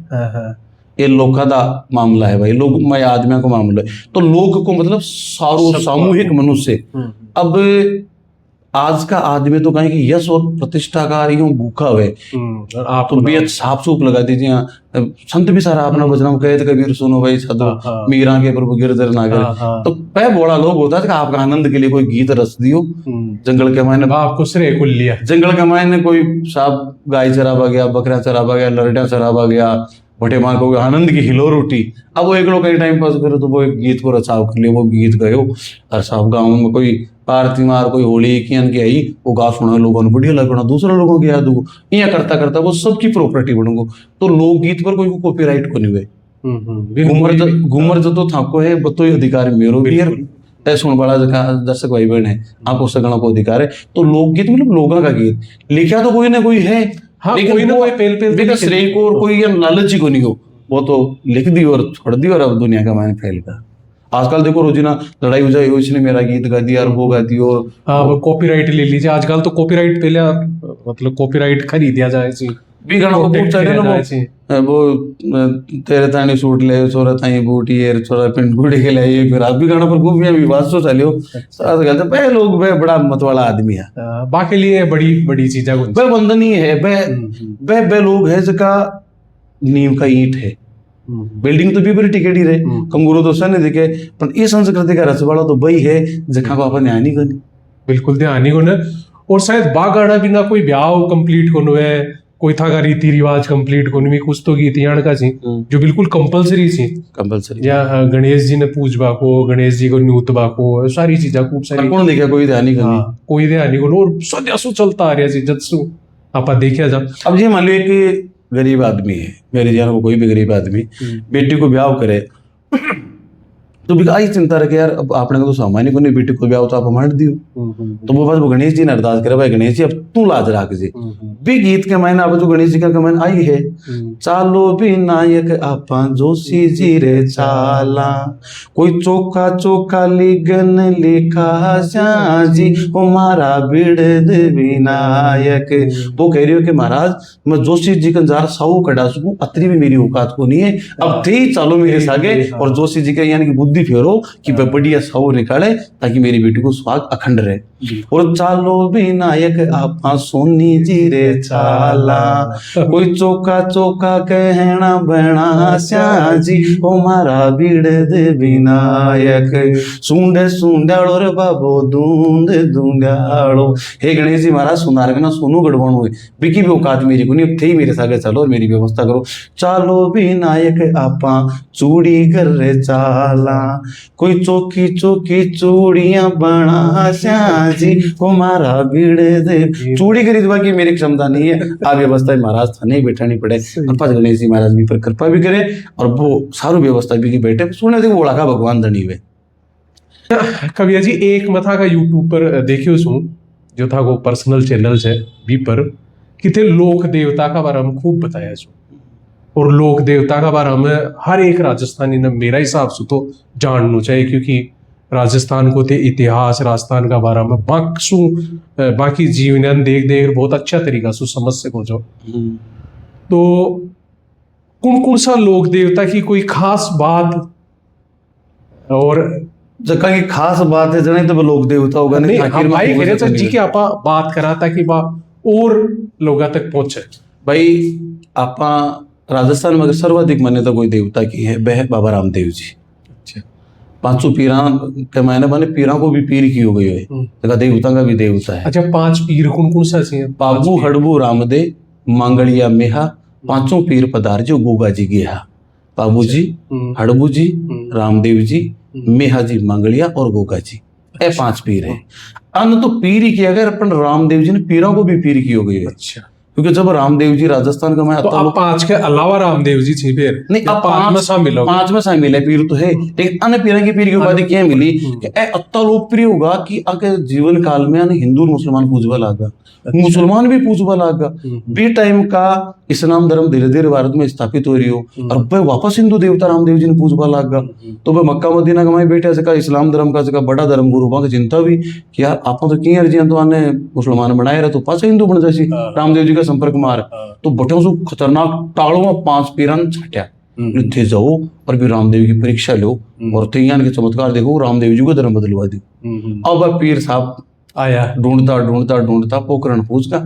B: ये लोका दा मामला है भाई, लोग मैं आदमियों को मामला है। तो लोक को मतलब सारो सामूहिक मनुष्य। अब आज का आदमी तो कहें कि यश और प्रतिष्ठा का यूं भूखा हुए, आप तो बेहद साफ सूप लगा दीजिए। संत भी सारा अपना वचन कहते कबीर सुनो भाई साधो मीरा के प्रभु गिरधर नागर। तो पै बोला लोग होता है कि आपका आनंद के लिए कोई गीत रस दियो। जंगल के मायने
A: आपको श्रेय कुल लिया,
B: जंगल के मायने कोई साहब गाय चरावा गया, बकरा चरावा गया, लड़िया चरावा गया, बटे मार को आनंद की हिलोर उठी। अब वो एक लोग कहीं टाइम पास करे तो वो एक गीत को रचाव कर लिया, वो गीत गयो। और साहब गाँव में कोई पारती मार कोई होली की आई वो गा सुना लोगों ने बढ़िया लगना, दूसरा लोगों की याद हो या करता करता वो सबकी प्रॉपर्टी बनूंगो। तो लोकगीत पर कोई कॉपीराइट को नहीं हुए। घूमर जो तो थाको है वो तो अधिकार मेरो भी है, सुन बड़ा दर्शक भाई बहन है आपको सगणों को अधिकार है। तो लोकगीत मतलब लोगों का गीत लिखा तो कोई ना कोई है, लेकिन कोई ना कोई पेल श्रेय को और कोई लालची को नहीं हो, वो तो लिख दी और छोड़ दी और अब दुनिया का मायने फैल का। आजकल देखो रोजीना लड़ाई हो जाए, इसने मेरा गीत गा दिया और वो गा दिया और
A: हाँ कॉपीराइट ले लीजिए। आजकल तो कॉपीराइट पहले मतलब कॉपीराइट खरीदिया जाए जी
B: भी गाना को खूब चले ना वो तेरे तानी सूट ले छोरा ताई बूटी है छोरा पिंड बूटी के लिए फिर आप भी गाना पर खूब विवाद तो चलियो साथ कहते बे लोग बे बड़ा मत वाला आदमी है
A: बाकी लिए बड़ी बड़ी चीजें
B: बे बंधनी है बे बे लोग है जिसका नींव का ईंट है। बिल्डिंग तो भी बड़ी टिकेटी रहे कंगूरो तो सने दिखे पर ये संस्कृति का रसवाड़ा तो वही है जखा को अपन ध्यान ही करनी
A: बिल्कुल ध्यान ही कोने। और शायद बागाड़ा बिना कोई ब्याह कंप्लीट कोनो है, कोई था का रीति रिवाज कंप्लीट कोनी में कुछ तो गीत यान का छी जो बिल्कुल कंपलसरी छी
B: कंपलसरी
A: या गणेश जी ने पूजबा को गणेश जी को न्यूतबा को सारी चीजें खूब सारी
B: कौन देखा कोई ध्यान ही करनी
A: कोई ध्यान नहीं कोनो और सद्यासु चलता आ रहा जी जत्सु आपा देखिया जा।
B: अब ये मान लो एक गरीब आदमी है, मेरे जान को कोई भी गरीब आदमी बेटी को ब्याह करे तो भी आई चिंता रखे यार अब आपने को तो सामान्य को नहीं बेटी को ब्याह तो आप मार दियो। तो वो बस वो गणेश जी ने अरदास करे भाई गणेश जी अब तू लाज रख जी भी गीत के मायने अब जो गणेश जी का कमान आई है चालो भी नायक आपा जोशी जी रे चाला कोई चोखा चोखा लिगन लिखा जी हमारा बिड़ विनायक। वो कह रही हो कि महाराज मैं जोशी जी का जार साऊ कटा सकूं अतरी भी मेरी औकात को नहीं है, अब थे चालो मेरे सागे और जोशी जी का यानी कि बुद्धि फेरो कि वह बढ़िया साऊ निकाले ताकि मेरी बेटी को स्वाग अखंड रहे। और चालो भी नायक आपा सोनी जी रे चाला कोई चौका चौका कहना बना श्या जी हमारा बीड़ दे विनायक सुंडे सुंडालो रे बाबो दूंद दूंगालो। हे गणेश जी महाराज सुनार के ना सोनू गड़बड़ हुए बिकी भी औकात मेरी को नहीं थे मेरे सागे चलो और मेरी व्यवस्था करो। चालो भी नायक आपा चूड़ी कर रे चाला कोई चौकी चौकी चूड़ियां बना श्या जी हमारा बीड़े दे चूड़ी खरीदवा की मेरी क्षमता नहीं है, आप व्यवस्था महाराज थाने बैठानी पड़े। गणेश जी महाराज भी पर कृपा भी करे और वो सारू व्यवस्था भी की बैठे सुने थे ओळा का भगवान धनी वे।
A: कविया जी एक मथा का यूट्यूब पर देखियो सु जो था वो पर्सनल चैनल है भी पर किथे लोक देवता का बारे में खूब बताया सु और लोक देवता का बारे में हर एक राजस्थानी ने मेरा हिसाब से तो जानना चाहिए क्योंकि राजस्थान को ते इतिहास राजस्थान का बारे में बाकी जीवन देख देख बहुत अच्छा तरीका से समझ सको जो। तो कौन कौन सा लोक देवता की कोई खास बात और
B: जगह की खास बात है जने तो लोक देवता होगा
A: नहीं हम भाई कह रहे जी के आपा बात करा था कि बा और लोगों तक पहुंचे
B: भाई आपा राजस्थान में सर्वाधिक मान्यता कोई देवता की है वह बाबा रामदेव जी। अच्छा 500 पीरा के मायने बने पीरा को भी पीर की हो गई है जगह देवता का भी देवता है।
A: अच्छा 5 पीर कौन कौन सा है?
B: बाबू हड़बू रामदेव मांगलिया मेहा 5 पीर पधार जो गोगा जी गया बाबू जी हड़बू जी रामदेव जी मेहा जी मांगलिया और गोगा जी ए 5 पीर है। अन तो पीर ही किया गया अपन रामदेव जी ने पीरों को भी पीर की हो गई है,
A: अच्छा,
B: क्योंकि जब रामदेव जी राजस्थान का मैं
A: तो अब 5 के अलावा रामदेव जी थी फिर
B: नहीं, अब
A: 5 में शामिल हो गए।
B: 5 में शामिल है पीर तो है, लेकिन अन्य पीर की पीर की उपाधि क्या मिली कि ए अत्ता लोकप्रिय होगा कि आगे जीवन काल में अन्य हिंदू और मुसलमान पूजवा लागा, मुसलमान भी पूजवा लागा। बी टाइम का इस्लाम धर्म धीरे धीरे भारत में स्थापित हो रही हो और भाई वापस हिंदू देवता रामदेव जी ने पूजवा लागा। तो भाई मक्का मदीना का मैं बेटा जगह इस्लाम धर्म का जगह बड़ा धर्म गुरु वहां की चिंता भी कि यार आप तो की अर्जी तो आने मुसलमान बनाए रहे तो पास हिंदू बन जासी रामदेव जी का संपर्क मार। तो बटों से खतरनाक टाड़ों 5 पीरन छाट्या थे जाओ और भी रामदेव की परीक्षा लो और तैयार के चमत्कार देखो, रामदेव जी को धर्म बदलवा दी। अब पीर साहब
A: आया
B: ढूंढता ढूंढता ढूंढता पोखरण पूछ का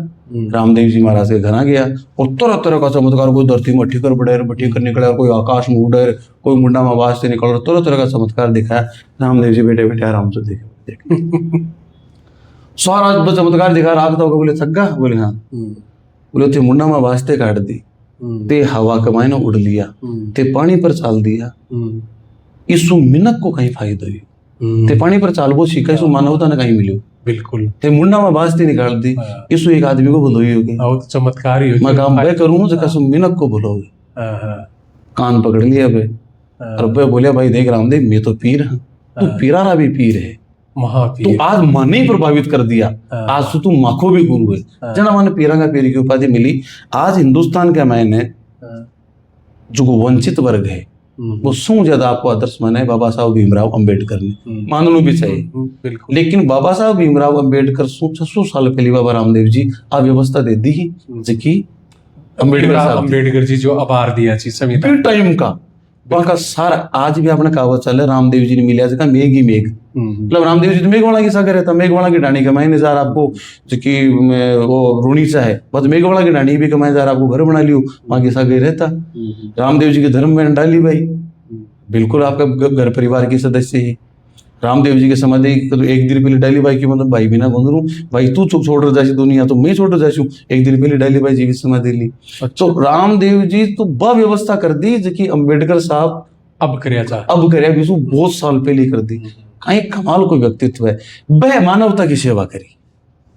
B: रामदेव जी महाराज के घर गया और तरह तरह का चमत्कार, कोई धरती में बठी कर निकला, कोई आकाश में उड़े, कोई मुंडा में आवाज से निकल, तरह तरह का चमत्कार दिखाया। रामदेव जी बेटे बेटे आराम से देखे सारा चमत्कार दिखा। राग तो बोले सग्गा, बोले हाँ, बोले ते मुंडा में वास्ते काट दी, ते हवा कमाए ना उड़ लिया, ते पानी पर चाल दिया, इसु मिनक को कहीं फायदा हुई, ते पानी पर चालबो सीखा, इसु मानवता ने कहीं मिली
A: बिल्कुल,
B: ते मुंडा में बास्ती निकाल दी, इसु एक आदमी को भलोई हो गई।
A: और चमत्कार ही हो
B: मैं काम बे करूँ जगह सु मिनक को भलोगे, कान पकड़ लिया बे और बे बोलिया भाई देख रामदेव मैं तो पीर हूँ, तू पीरारा भी पीर है,
A: महापीर,
B: तो आज मन ही प्रभावित कर दिया, आज तो तू माखो भी गुरु है। जना मन पीरांगा पीर की उपाधि मिली। आज हिंदुस्तान के मैंने जो वंचित वर्ग है वो सौ ज्यादा आपको आदर्श माना है बाबा साहब भीमराव अंबेडकर ने, मानना भी चाहिए। लेकिन बाबा साहब भीमराव अंबेडकर 600 साल पहले बाबा रामदेव जी आ व्यवस्था दे दी ही जिकी
A: अंबेडकर जी जो आभार दिया जी संविधान
B: टाइम का वहां का सारा आज भी अपने कहावत चल है रामदेव जी ने मिला जगह मेघ ही मेघ, मतलब रामदेव जी तो मेघवाला की सागर रहता, मेघवाला की डाणी कमाई ने जार आपको जो कि वो रूणी सा है बस मेघवाला की डाणी भी कमाई जार आपको घर बना लियो वहां की सागर रहता। रामदेव जी के धर्म में डाली भाई बिल्कुल आपका घर परिवार के सदस्य ही। रामदेव जी के समाधि एक दिन पहले डाली भाई की मतलब भाई बिना गुंदरू भाई तू चुप छोड़ जासी दुनिया तो मैं छोड़ जासी, एक दिन पहले डाली भाई जी की समाधि ली। तो रामदेव जी तो बा व्यवस्था कर दी जो कि अंबेडकर साहब
A: अब करया
B: बिसु बहुत साल पहले कर दी। कहीं कमाल कोई व्यक्तित्व है, वह मानवता की सेवा करी।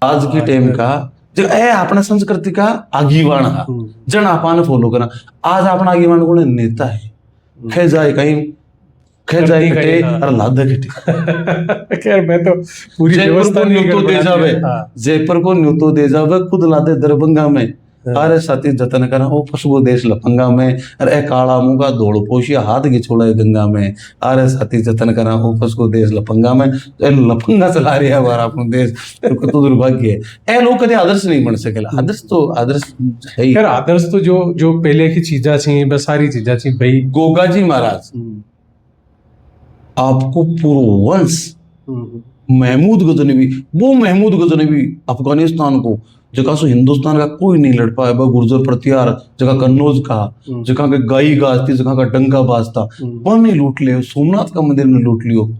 B: आज के टाइम का जो है अपना संस्कृति का आगीवान जन आपान फॉलो करना। आज अपना आगीवान को नेता है खे जाए कहीं जाए कटे और लादा कटे।
A: खैर मैं तो पूरी व्यवस्था नहीं कर
B: दे जावे, जयपुर को न्यूतो दे जावे खुद लादे दरभंगा में, अरे साथी जतन करा ओ पशुओ देश लफंगा में, अरे काला मुंगा दौड़ पोशिया हाथ की छोड़ा गंगा में, अरे साथी जतन करा ओ पशुओ देश लफंगा में, लफंगा चला रही है हमारा अपन देश, तो दुर्भाग्य है। ए लोग कदे आदर्श नहीं बन सकेला, आदर्श तो आदर्श है ही।
A: खैर आदर्श तो जो पहले की चीजा थी बस सारी चीजा थी भाई।
B: गोगा जी महाराज आपको पूर्व वंश महमूद गजनवी, वो महमूद गजनवी अफगानिस्तान को जगह से हिंदुस्तान का कोई नहीं लड़ पाया, गुर्जर प्रतिहार जगह कन्नौज का, जगह के गाई गाजती, जगह का डंका बाजता वह नहीं लूट लियो, सोमनाथ का मंदिर ने लूट लियो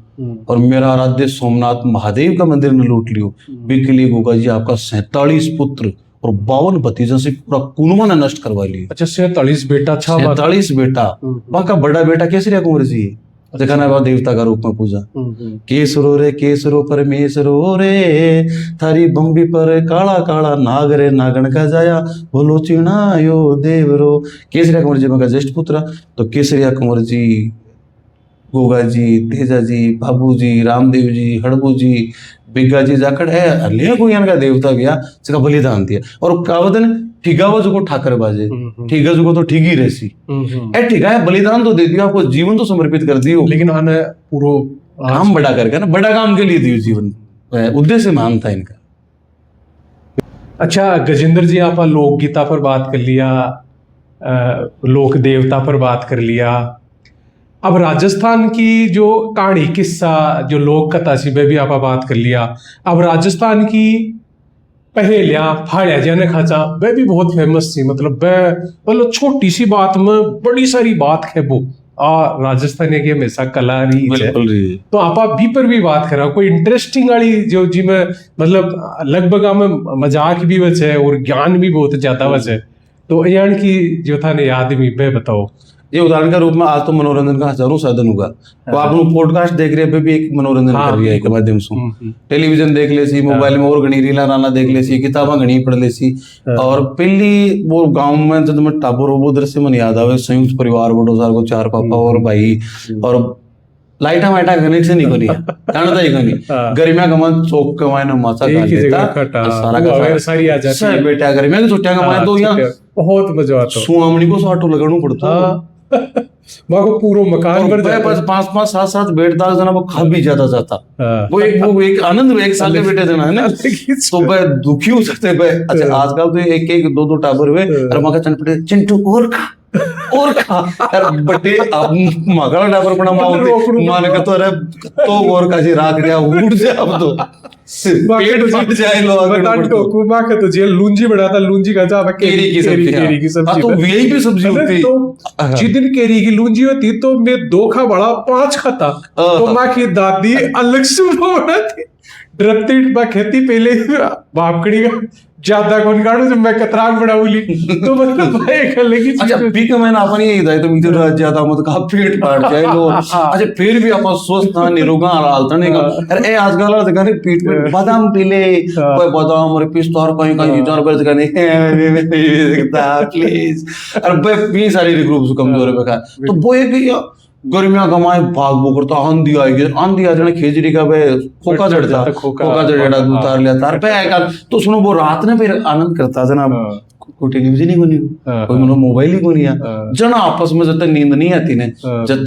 B: और मेरा आराध्य सोमनाथ महादेव का मंदिर ने लूट लियो। के लिए गोगा जी आपका 47 पुत्र और 52 भतीजों से पूरा कुनवा ने नष्ट करवा लिया।
A: अच्छा 47 बेटा,
B: 47 बेटा। वहां का बड़ा बेटा केसरिया कुंवर जी देखा ना बाबा देवता का रूप में पूजा, केसरो परमेश्वरो रे थारी बम्बी पर काला काला नाग रे नागण का जाया बोलो चिणायो देवरो। केसरिया कुंवर जी का ज्येष्ठ पुत्र, तो केसरिया कुंवर जी, गोगा जी, तेजा जी, बाबू जी, रामदेव जी, हड़बू जी, बिग्गा जी जाकर है अलिया को का देवता गया जिसका बलिदान दिया। और कावदन ठिगावा जो को ठाकर बाजे, ठिगा जो को तो ठिगी रहसी ए ठिगा है बलिदान तो दे दिया, आपको जीवन तो समर्पित कर दियो,
A: लेकिन आने पूरा
B: काम बड़ा करके ना बड़ा काम के लिए दियो जीवन, उद्देश्य महान था इनका।
A: अच्छा गजेंद्र जी आप लोक गीता पर बात कर लिया, लोक देवता पर बात कर लिया, अब राजस्थान की जो कहानी किस्सा जो लोक कथा सी भी आप बात कर लिया। अब राजस्थान की पहेलियां फाड़िया जाने खाचा वह भी बहुत फेमस थी, मतलब छोटी सी बात में बड़ी सारी बात है वो राजस्थान की हमेशा कला रही है। तो आप भी पर भी बात करा कोई इंटरेस्टिंग वाली जो जी में मतलब लगभग में मजाक भी बचे और ज्ञान भी बहुत ज्यादा बचे, तो यान की जो था ने याद भी बे बताओ।
B: ये उदाहरण का रूप में आज तो मनोरंजन का हजारों साधन होगा, तो आप लोग पॉडकास्ट देख रहे हैं भी एक मनोरंजन
A: हाँ,
B: कर रही है के माध्यम से, टेलीविजन देख ले सी, मोबाइल में और घनी रीला राना देख ले सी, किताबें घनी पढ़ ले सी। और पहली वो गांव में जब मैं टाबर वो दृश्य मन याद आवे, संयुक्त परिवार बड़ो सार को 4 पापा और भाई, और लाइटा वाइटा कनेक्शन नहीं कोनी जानता ही कोनी, गर्मियां कमान चौक कमाए ना माचा
A: एक
B: खा
A: ही
B: लेता
A: जगह खटा,
B: सारा
A: वो
B: का
A: अवेयर सारी आ जाती
B: सब
A: है।
B: बेटा गर्मियां की छुट्टियां कमाए तो यहाँ
A: बहुत मजा आता है।
B: सुआमणी को साटो लगाना पड़ता है।
A: वहाँ को पूरा मकान भर जाता है।
B: 5-5 7-7 बेट दाल जना वो खा भी ज्यादा जाता,
A: हाँ।
B: वो एक आनंद में एक साल के बेटे जना है ना, तो वह दुखी हो सकते हैं। अच्छा आजकल तो एक एक 2-2 टाबर हुए, और मगर चनपटे चिंटू और खा यार बटे अब मगला टाबर पड़ा मान के तो अरे तो और का जी राख दिया उड़ जा, अब तो पेट फट जाए लो
A: बतान को कुमा के तो जेल लूंजी बनाता, लूंजी का जा
B: केरी की सब्जी,
A: केरी की सब्जी।
B: तो वही भी सब्जी होती
A: तो जिस दिन केरी की लूंजी होती तो मैं 2 खा बड़ा 5 खाता, तो माँ की दादी अलग से बनाती डरती माँ खेती पहले बापकड़ी का ज्यादा कौन काटू जब मैं कतराक बढ़ाऊली तो मतलब भाई कर लेगी।
B: अच्छा पीक में ना अपन ये हिदायत मिलती रह ज्यादा मत का पेट फाट जाए लो। अच्छा फिर भी अपन स्वस्थ था निरोगा हालत नहीं का अरे आजकल वाला देखा नहीं पीठ में बादाम पीले कोई बादाम और पिस्ता और कोई कोई चीज और बस का नहीं देखता प्लीज अरे भाई भी शारीरिक रूप से कमजोर है बेकार, तो वो एक गर्मियां कमाए भाग भो करता आंधी आएगी, आंधी आ जाने खेजड़ी का वे खोका चढ़ता, खोका चढ़ा उतार लिया तार पे आएगा तो सुनो वो रात ने फिर आनंद करता जना, कोई टेलीविजन ही को नहीं, कोई मनो मोबाइल ही को नहीं, जना आपस में जब नींद नहीं आती ने जब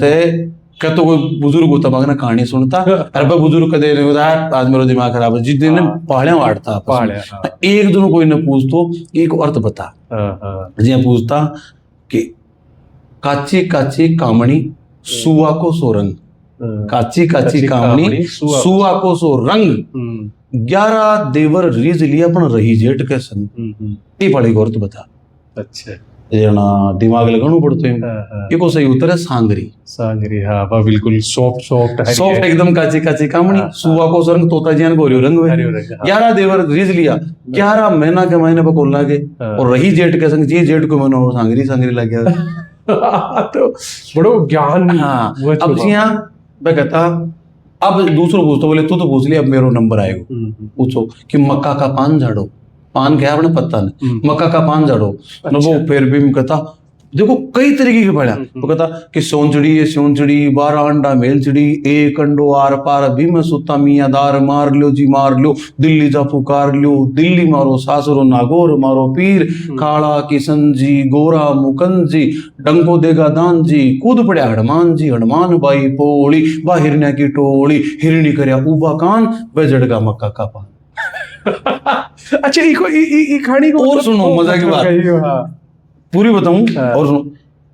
B: क्या तो कोई बुजुर्ग होता मगर कहानी सुनता अरे भाई बुजुर्ग का दे रहे होता आज मेरा दिमाग खराब है, जिस दिन पहाड़ियां वाटता एक दिन कोई न पूछतो एक अर्थ बता जी पूछता कि काची काची कामणी सुआ को सो रंग, काची काची कामणी सुआ को सो रंग 11 देवर रीज लिया पण रही जेठ के संग, ये पढ़ी गौर तो बता। अच्छा जना दिमाग लगाना पड़तो है ये को सही उत्तर है सांगरी, सांगरी हाँ बा बिल्कुल सॉफ्ट सॉफ्ट सॉफ्ट एकदम काची काची कामणी सुआ को सो रंग तोता जियान को रंग में 11 देवर रीज लिया 11 महीना के महीने पर कोल लागे और रही जेठ के संग जी जेठ को मनो सांगरी सांगरी लग गया तो बड़ो ज्ञान। हाँ अब जी हाँ मैं कहता अब दूसरों पूछता बोले तू तो पूछ लिया अब मेरा नंबर आएगा, पूछो कि मक्का का पान झाड़ो, पान क्या अपने पत्ता ने मक्का का पान झाड़ो न वो फिर भी मैं कहता देखो कई तरीके के पढ़ा वो कहता कि सोंचड़ी ये सोंचड़ी 12 अंडा मेलचड़ी एक अंडो आर पार भी मैं सुता मियादार मार लो जी मार लो दिल्ली जा पुकार लो दिल्ली मारो सासुरो नागौर मारो पीर काला किशन जी गोरा मुकन जी डंको देगा दान जी कूद पड़े हनुमान बाई पोड़ी बा हिरण्या की टोली हिरणी करया उबा कान वे जड़गा मक्का का पान। अच्छा ई कहानी को और सुनो मजा की बात पूरी बताऊं और सुनो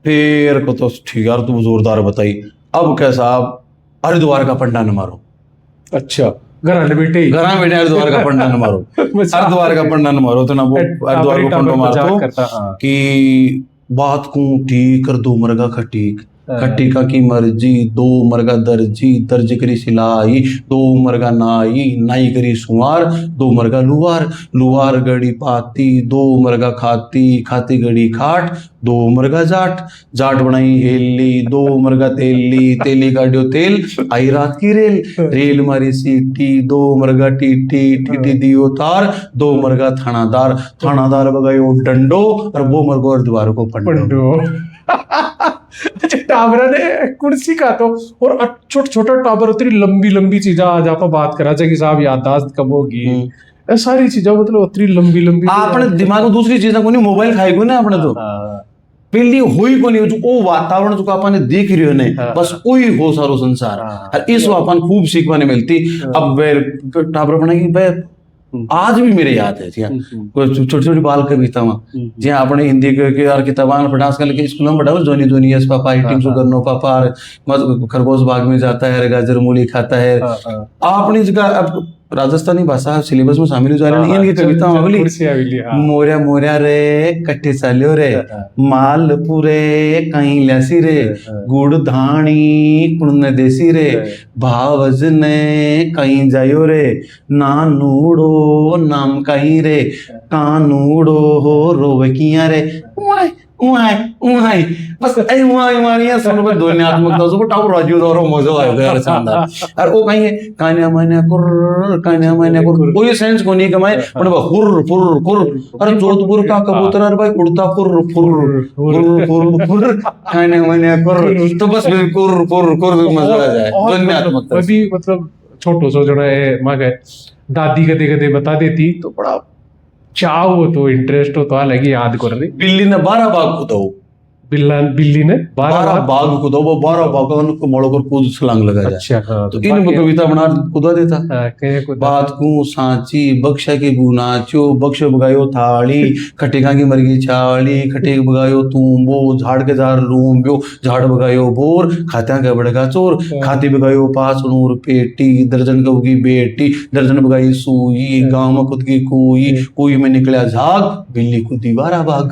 B: फिर को तो ठीक यार तू जोरदार बताई। अब कैसा हरिद्वार का पंडा न मारो, अच्छा घर बेटे हरिद्वार का पंडा न मारो हरिद्वार का पंडा न मारो तो ना वो हरिद्वार को पंडो मारो कि बात को ठीक कर दो मरगा खटीक खटीका की मर्जी 2 मरगा दर्जी दर्ज करी सिलाई 2 मरगा नाई नाई करी सुवार 2 मरगा लुवार लुवार गड़ी पाती 2 मरगा खाती खाती गड़ी खाट 2 मरगा जाट जाट बनाई हेली 2 मरगा तेली तेली गाड़ियो तेल आई रात की रेल रेल मारी सीटी 2 मरगा टीटी टीटी दियो तार 2 मरगा थानादार थानादार बगायो डंडो और वो मरगो हरिद्वार को पंडो। अच्छा टाबरा ने कुर्सी का तो और छोटा छोटा टाबर उतनी लंबी लंबी चीजा आज आप बात करा कि साहब याददाश्त कम होगी सारी चीजा मतलब उतनी लंबी लंबी अपने दिमाग में दूसरी चीजें को नहीं मोबाइल खाएगो ना अपने तो पहली हुई को नहीं जो वातावरण जो अपन देख रही हो नहीं बस वही हो सारो संसार और इस अपन खूब सीखने मिलती। अब टाबर बनाएगी आज भी मेरे याद है छोटी छोटी बाल कविता में जी अपने हिंदी के यार किताबान पढ़ास कर स्कूल में पढ़ाओ जोनी Johnny yes papa eating so करनो पापा खरगोश बाग में जाता है गाजर मूली खाता है आपने जगह अब राजस्थानी भाषा सिलेबस में शामिल हो जा रही है इनकी कविता बोली मोरिया मोरिया रे कट्टे चाल्यो रे माल पूरे कहीं लसी रे गुड़ धानी कुण देसी रे भावज ने कहीं जायो रे नानूड़ो नाम कहीं रे कानूड़ो हो रोवे किया रे उहाय बस ऐ उहाय सुन पर ध्वन्यात्मक तो टावर राजू दौरो मजा आएगा यार शानदार। और वो कहीं है कान्या मान्या कुर कोई सेंस को नहीं कमाए पर हुर फुर फुर। अरे जोधपुर का कबूतर अरे भाई उड़ता फुर फुर फुर फुर फुर कान्या मान्या कुर तो बस कुर फुर कुर मजा आ जाए ध्वन्यात्मक।
A: अभी मतलब छोटो सो जो है मागे दादी कदे कदे बता देती तो बड़ा चाव हो तो इंटरेस्ट हो तो अलग याद कर रही।
B: बिल्ली ने 12 बाघ खुदाओ
A: बिल्ली ने
B: 12 बाघ खुदाओ वो 12 बाघों को मोड़ो कर कूद छलांग लगा जाए।
A: अच्छा हाँ
B: तो इन कविता बना खुदा देता
A: कहे को
B: बात को सांची बख्शा की गुनाचो बख्श बगायो थाली खटेगा की मरगी चाली खटे बगायो तुम्बो झाड़ के जार लूम्ब्यो झाड़ बगायो बोर खात्या के बड़गा चोर खाती बगायो 5 नूर पेटी दर्जन कहोगी बेटी दर्जन बगाई सुई गांव में खुद की कोई में निकला झाग बिल्ली को 12 बाघ।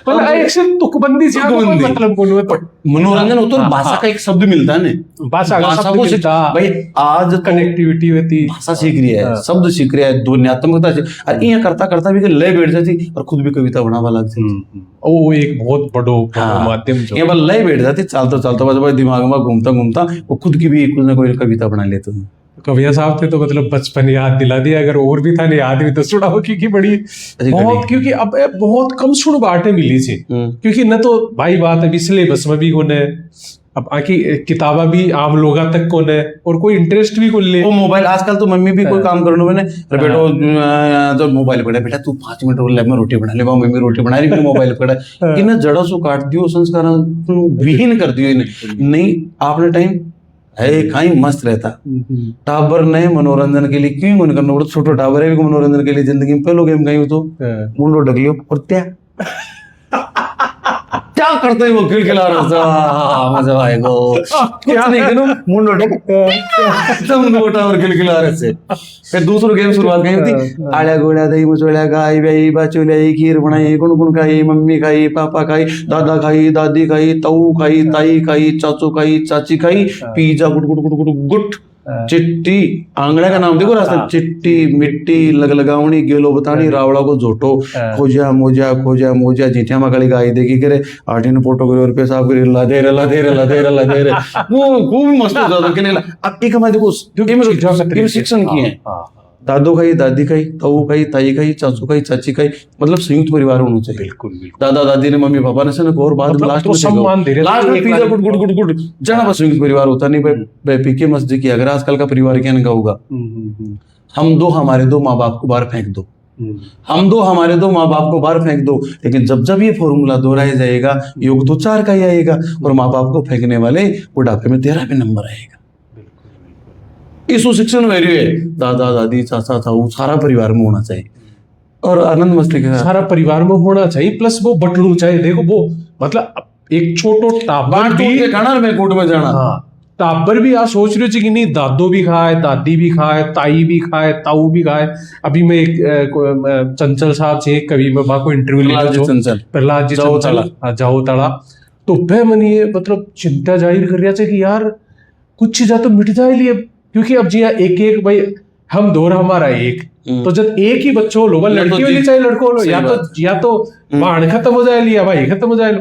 A: मतलब एक से तुकबंदी से मतलब बोलूं
B: मनोरंजन होता है भाषा का एक शब्द मिलता है ना
A: भाषा
B: को भाई आज
A: कनेक्टिविटी होती
B: भाषा सीख रही है शब्द सीख रही है ध्वन्यात्मकता से और ये करता करता भी लय बैठ जाती और खुद भी कविता बनावा लग जाती।
A: वो एक बहुत बड़ो माध्यम
B: ये बार लय बैठ जाती चलता चलता बस भाई दिमाग में घूमता घूमता वो खुद की भी कुछ ना कोई कविता बना लेते हैं।
A: कविया साहब थे तो मतलब बचपन याद दिला दिया। अगर और भी था नहीं याद भी तो सुनाओ क्योंकि बड़ी बहुत क्योंकि अब बहुत कम सुन बाटे मिली थी क्योंकि न तो भाई बात अभी सिलेबस में भी कोने अब आखी किताबा भी आम लोग तक कोने और कोई इंटरेस्ट भी को ले
B: वो मोबाइल आजकल तो मम्मी भी कोई काम करने में अरे बेटो तो मोबाइल पड़ा बेटा तू 5 मिनट और लैब में रोटी बना ले मम्मी रोटी बना रही मोबाइल पड़ा कि ना जड़ों से काट दियो संस्कार विहीन कर दियो नहीं आपने टाइम है कहीं मस्त रहता टाबर नए मनोरंजन के लिए क्यों मन करना पड़ता छोटो टाबर है मनोरंजन के लिए जिंदगी में पहलो गेम कहीं तो मुंडो ढकलियो और क्या करते हैं वो खिलखिला रहा मजा आएगा क्या नहीं करो मुंडो ढक एकदम टावर खिलखिला रहे से। फिर दूसरो गेम शुरुआत कहीं थी आड़ा गोड़ा दही मचोड़ा गाय ब्याई बाचोलाई खीर बनाई गुनगुन खाई मम्मी खाई पापा खाई दादा खाई दादी खाई ताऊ खाई ताई खाई चाचू खाई चाची खाई पिज्जा गुट गुट गुट गुट गुट चिट्टी आंगड़ा का नाम देखो रास्ता चिट्टी मिट्टी लगावणी गेलो बतानी रावड़ा को झोटो खोजा मोजा जीठिया मकड़ी गाई देखी करे आठीन फोटोग्राफर पे साहब करे ला दे रे वो खूब मस्त होता था के अब एक हमारे देखो शिक्षण की है दादो खाई दादी खाई ताऊ खाई ताई खाई चाचू खाई चाची खाई मतलब संयुक्त परिवार होना चाहिए। बिल्कुल दादा दादी ने मम्मी पापा ने से और बाद में लास्ट में पिज्जा गुट गुट गुट गुट जाना बस संयुक्त परिवार होता नहीं भाई पीके मस्जिद की अगर आजकल का परिवार क्या नहीं होगा हम दो हमारे 2 माँ बाप को बाहर फेंक दो हम 2 हमारे 2 माँ बाप को बाहर फेंक दो लेकिन जब ये फॉर्मूला दोहराया जाएगा योग तो 4 का ही आएगा और माँ बाप को फेंकने वाले बुढ़ापे में 13 पे नंबर आएगा। इसो शिक्षण वैल्यू है दादा दादी चाचा ताऊ सारा परिवार में होना चाहिए और आनंद मस्ती के साथ सारा परिवार में होना चाहिए प्लस वो बटलू चाहिए। देखो वो मतलब एक छोटो टाबर भी खाना में कोट में जाना टाबर भी आप सोच रहे हो कि नहीं दादो भी खाए दादी भी खाए ताई भी खाए ताऊ भी खाए। अभी मैं एक चंचल साहब से कवि में को इंटरव्यू लिया प्रहलाद जी जाओ तड़ा तो वह मनिए मतलब चिंता जाहिर कर रहा है कि यार कुछ चीजा तो मिट जाए लिए क्योंकि अब जी एक भाई हम दो हमारा एक तो जब एक ही बच्चों लोग लड़की वाली चाहे लड़को लो या तो बाण खत्म हो जाए लिया भाई खत्म हो जाए लो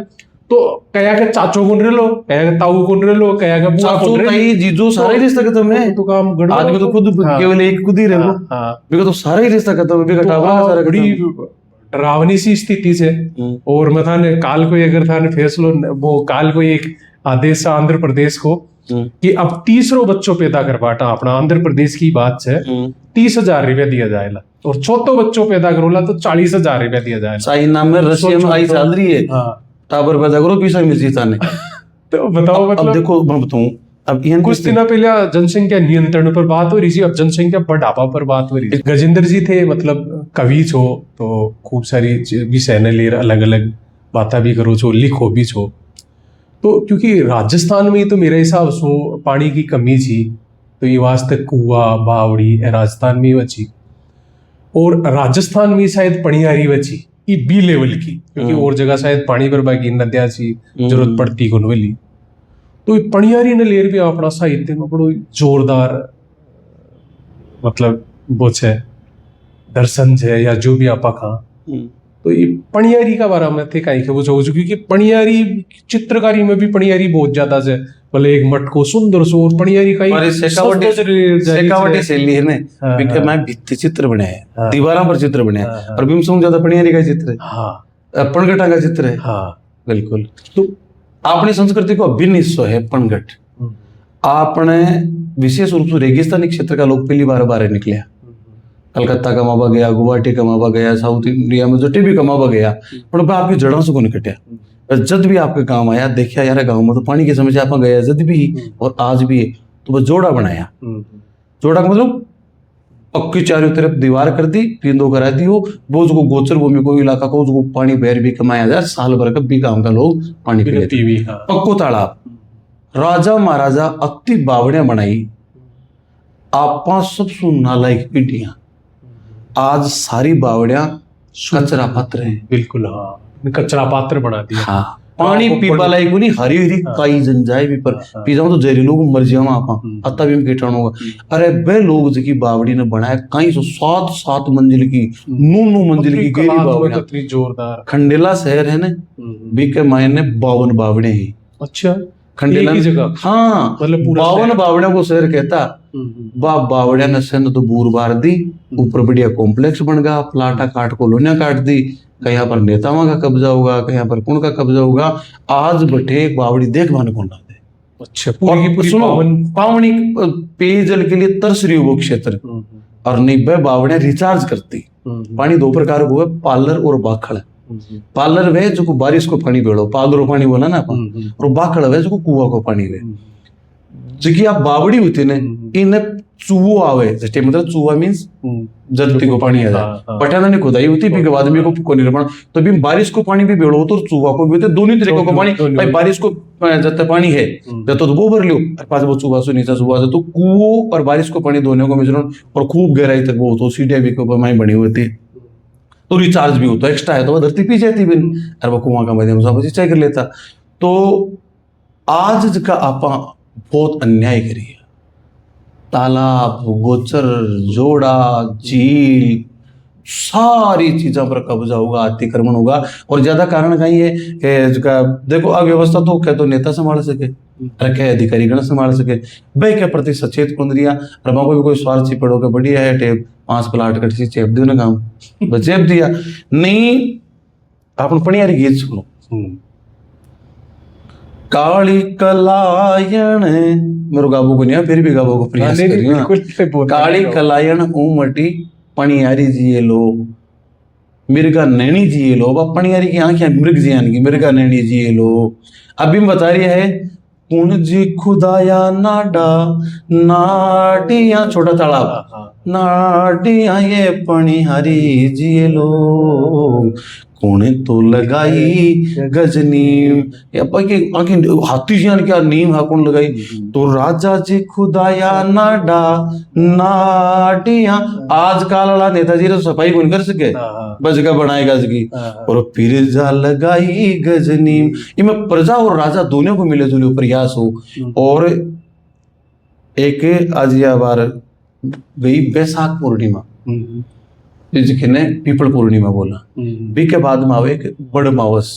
B: तो कया के चाचो गुन रे लो कया के ताऊ गुन रे लो कया के बुआ गुन रे ताई जीजो सारे रिश्ता खत्म है तो काम गड़बड़ आदमी तो खुद केवल एक खुद ही रहो बिको तो सारे रिश्ता खत्म है बिका सारा बड़ी डरावनी सी स्थिति से। और मथा ने काल को अगर था ने फैसलो वो काल को एक आदेश आंध्र प्रदेश को कि अब 30 बच्चों पैदा कर बाटा अपना आंध्र प्रदेश की बात है 30,000 रुपया दिया जाएगा और 4 बच्चों पैदा करोला तो 40,000 रुपया दिया जाएगा। चाइना में रशिया में आई चल रही है टाबर पैदा करो पैसा मिल जीता ने तो बताओ मतलब अब देखो मैं बताऊं अब कुछ दिन पहले जनसंख्या नियंत्रण पर बात हो रही थी अब जनसंख्या बढ़ावा पर बात हो रही थी। गजेंद्र जी थे मतलब कवि छो तो खूब सारी विषय ने ले अलग अलग बातें भी करो छो लिखो भी छो तो क्योंकि राजस्थान में तो मेरे हिसाब से पानी की कमी थी तो ये वास्ते कुआ बावड़ी राजस्थान में बची और राजस्थान में शायद पणियारी बची ये बी लेवल की क्योंकि और जगह शायद पानी पर बाकी नदियाँ सी जरूरत पड़ती को वाली तो पणियारी ने लेर भी अपना साहित्य में बड़ो जोरदार मतलब वो है दर्शन है या जो भी आपा खा
A: तो ये पणियारी का बारे में थे कहीं के वो सोच, क्योंकि पणियारी चित्रकारी में भी पणियारी बहुत ज्यादा से भले एक मट को सुंदर सो और पणियारी का
B: और शेखावटी शैली है ना,
A: हाँ,
B: बिके
A: हाँ।
B: मैं भित्ति चित्र बनाया
A: हाँ।
B: दीवारा पर चित्र बनाया,
A: हाँ,
B: और भीमसोंग ज्यादा पणियारी का चित्र है,
A: हाँ
B: पणगटा का चित्र है।
A: हाँ
B: बिल्कुल। तो अपनी संस्कृति को अभिन्न हिस्सा है पणगट। आपने विशेष रूप से रेगिस्तानी क्षेत्र का लोग पहली बार बाहर निकले, कलकत्ता कमावा गया, गुवाहाटी कमावा गया, साउथ इंडिया में जो भी कमावा गया, पर आपकी जड़ों से को नहीं कटिया। जब भी आपके काम आया, देखा यार गाँव में तो पानी की समस्या आप गया जब भी और आज भी है, तो वो जोड़ा बनाया। जोड़ा का मतलब पक्की चारों तरफ दीवार कर दी, पींदो करा दी हो, वो जो गोचर भूमि को इलाका को जो पानी बहर भी कमाया जाए, साल भर का भी गाँव का लोग पानी पी लेते। पक्को तालाब, राजा महाराजा अति बावड़िया बनाई, आपा सब सुनना लायक पीढ़ियां, आज सारी बावड़िया कचरा पात्र है।
A: बिल्कुल हाँ, कचरा पात्र बना दिया।
B: हाँ, पानी पीपा लायक नहीं, हरी हरी काई जन जाए भी, पर पी जाओ तो जहरीलो को मर जाओ आपा, अतः भी कीटाणु होगा। अरे बे लोग जी बावड़ी ने बनाया कहीं सो 7 मंजिल की, 9 मंजिल की गेरी बावड़िया,
A: कितनी जोरदार।
B: खंडेला शहर है ना, बीके मायने 52 बावड़े हैं।
A: अच्छा,
B: खंडेला
A: एक ही जगह?
B: हाँ,
A: मतलब पूरा
B: 52 बावड़िया को शहर कहता। बावड़िया ने सन तो बूर बार दी, ऊपर बढ़िया कॉम्प्लेक्स बन गया, प्लाटा काट कॉलोनियां काट दी, कहीं पर नेताओं का कब्जा होगा, कहीं पर कौन का कब्जा होगा। आज बटे एक बावड़ी देखभाल कौन लाते।
A: अच्छा, पूरी की पूरी
B: पावनी पेयजल के लिए तरस रही वो क्षेत्र, और 90 बावड़ियां रिचार्ज करती। पानी 2 प्रकार को है, पालर और बाखड़। पालर वे जो बारिश को पानी बेड़ो, पालरो पानी बोला ना अपन, और बाखड़ वे जो कुआ को पानी वे। जी आप बावड़ी होती ने, इन चूहो आवे, जैसे मतलब चूहा मीन्स जलती को पानी आ जाए, पठाना ने खुदाई होती भी बाद में को निर्माण, तो भी बारिश को पानी भी बेड़ो तो चूहा को भी होते, दोनों तरीकों को पानी। भाई बारिश को जब पानी है जब तो वो भर लियो, पास वो चूहा से नीचा चूहा से, तो कुओं और बारिश को पानी दोनों को मिश्रण, और खूब गहराई तक वो तो सीढ़ियां भी को बनी होती है, तो रिचार्ज भी होता है, एक्स्ट्रा है तो वो धरती पी जाती बिन, और वो कुआं का माध्यम से सिंचाई कर लेता। तो आज का आपा बहुत अन्याय करिए, तालाब, गोचर, जोड़ा, झील, सारी चीजों पर कब्जा होगा, अतिक्रमण होगा। और ज्यादा कारण कहीं है कि देखो अव्यवस्था तो कह तो नेता संभाल सके, रखे अधिकारीगण संभाल सके, भाई के प्रति सचेत कौन दिया, रमा को भी कोई स्वार्थ चिपड़ो के बढ़िया है, टेप 5 प्लाट कट चेप दियो ना काम, चेप दिया नहीं। अपन पणियारी गीत सुनो, काली कलायन, मेरे गाबो को नहीं, फिर भी गाबो को प्रयास करियो। काली कलायन उमटी पणियारी जिये लो, मिर्गा नैनी जिये लो। बा पणियारी की आंखें मृग जियान की, मिर्गा नैनी जिये लो। अभी बता रही है, कुण जी खुदाया नाडा नाटिया, छोटा तालाब, नाटिया ये पणियारी जिये लो, कोने तो लगाई गजनी, हाथी जी क्या नीम हा कौन लगाई, तो राजा जी खुदाया नाडा नाटिया। आज काला नेताजी ने सफाई कौन कर सके, बस का बनाएगा इसकी, और फिर जा लगाई गजनी। इनमें प्रजा और राजा दोनों को मिले जुले प्रयास हो। और एक आज यह बार गई बैसाख पूर्णिमा, जिसने पीपल पूर्णिमा बोला, बी के बाद में आवे एक बड़मावस,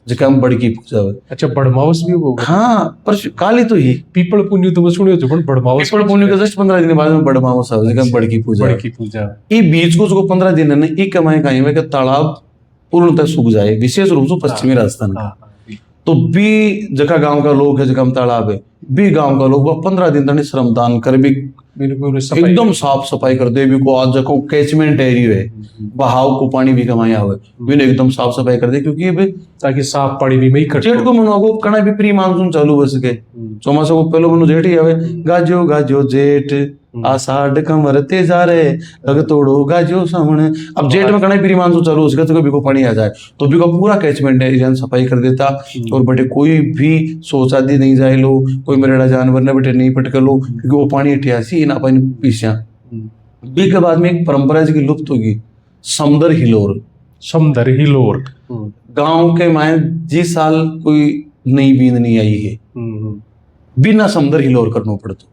B: जिसका हम बड़ की पूजा है।
A: अच्छा, बड़मावस भी होगा?
B: हाँ, पर काली तो ही
A: पीपल पुण्य तो मैं सुनियो जो, पर बड़मावस,
B: पीपल पुण्य के जस्ट 15 दिन बाद में बड़मावस आवे, जिसका बड़ की पूजा।
A: बड़ की पूजा
B: ये बीच को जो 15 दिन है ना, ये कमाए कहीं में तालाब पूर्णतः सूख जाए, विशेष रूप से पश्चिमी राजस्थान का। तो भी जगह गांव का लोग है, जगह तालाब है, भी गांव का लोग 15 दिन तक श्रमदान कर भी एकदम साफ सफाई कर दे भी को। आज जको कैचमेंट एरिया है, बहाव को पानी भी कमाया हुआ है, भी एकदम साफ सफाई कर दे, क्योंकि ये
A: ताकि साफ पानी भी में इकट्ठा
B: जेठ को मनो कना भी प्री मानसून चालू हो सके। चौमासा को पहले मनो जेठ ही आवे, गाजो गाजो जेठ आषाढ़ कमरते जा रहे, लग तोड़ो गाजो सामने। अब जेठ में कना प्री मानसून चालू हो सके तो कभी को पानी आ जाए, तो भी को पूरा कैचमेंट एरिया सफाई कर देता। और बेटे कोई भी शौचादी नहीं जाए लो, कोई मरेड़ा जानवर ने बेटे नहीं पटक लो, क्योंकि वो पानी इतिहासी ना पानी पीछा। बी के बाद में एक परंपरा की लुप्त होगी, समदर हिलोर।
A: समदर हिलोर
B: गांव के माए जिस साल कोई नई बींद नहीं आई है, बिना समदर हिलोर करना पड़ता।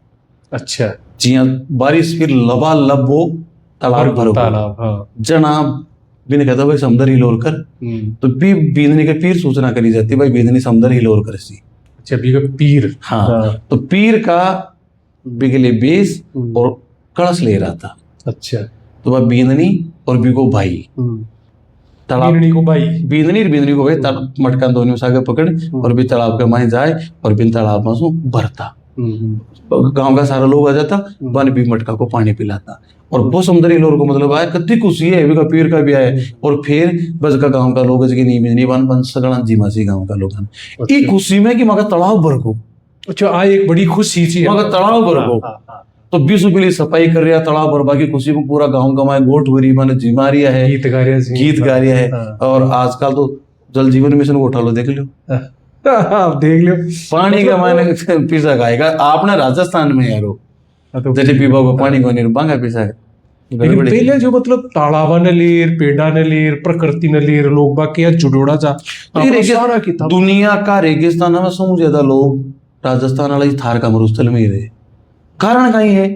A: अच्छा,
B: जिया बारिश फिर लबा लब वो तालाब भरो,
A: तालाब
B: जना भी ने कहता भाई समंदर हिलोर कर, तो भी बींदनी के पीर सूचना करी जाती भाई बींदनी समंदर हिलोर कर सी।
A: अच्छा भी का पीर।
B: हाँ, तो पीर का बिगले बेस और कलश ले रहा था।
A: अच्छा
B: तो वह बींदनी और बिगो भाई तालाब,
A: बीननी को भाई,
B: बींदनी को भाई मटका दोनों से आगे पकड़ और भी तालाब के माए जाए और बिन तालाब में सो भरता। गांव का सारा लोग आ जाता, वन भी मटका को पानी पिलाता। और वो समुद्री लोग को मतलब आया कत्ती खुशी है, का पीर का भी आए। और फिर बस का गांव का लोग की नहीं वन सगड़ा जीमासी गांव का लोग ई खुशी में कि मगर तालाब भर को।
A: अच्छा आ एक बड़ी खुशी थी
B: मगर तालाब भर को तो 20 रुपये की सफाई कर रहा तालाब भरवा की खुशी में पूरा गांव कमाए गोट हुई माने जिमा रिया है,
A: गीत गा
B: रहा है। और आजकल तो जल जीवन मिशन को उठा लो देख लो,
A: आप देख लो
B: पानी का मायने पीसा खाएगा आपने राजस्थान में यारो जैसे पीबा को पानी को नहीं बांगा पीसा है।
A: लेकिन पहले जो मतलब तालाबा ने लीर पेड़ा ने लीर प्रकृति ने लीर लोग बाकी या जुड़ोड़ा जा
B: सारा किताब दुनिया का रेगिस्तान में सौ ज्यादा लोग राजस्थान वाला थार का मरुस्थल में ही रहे। कारण कहीं है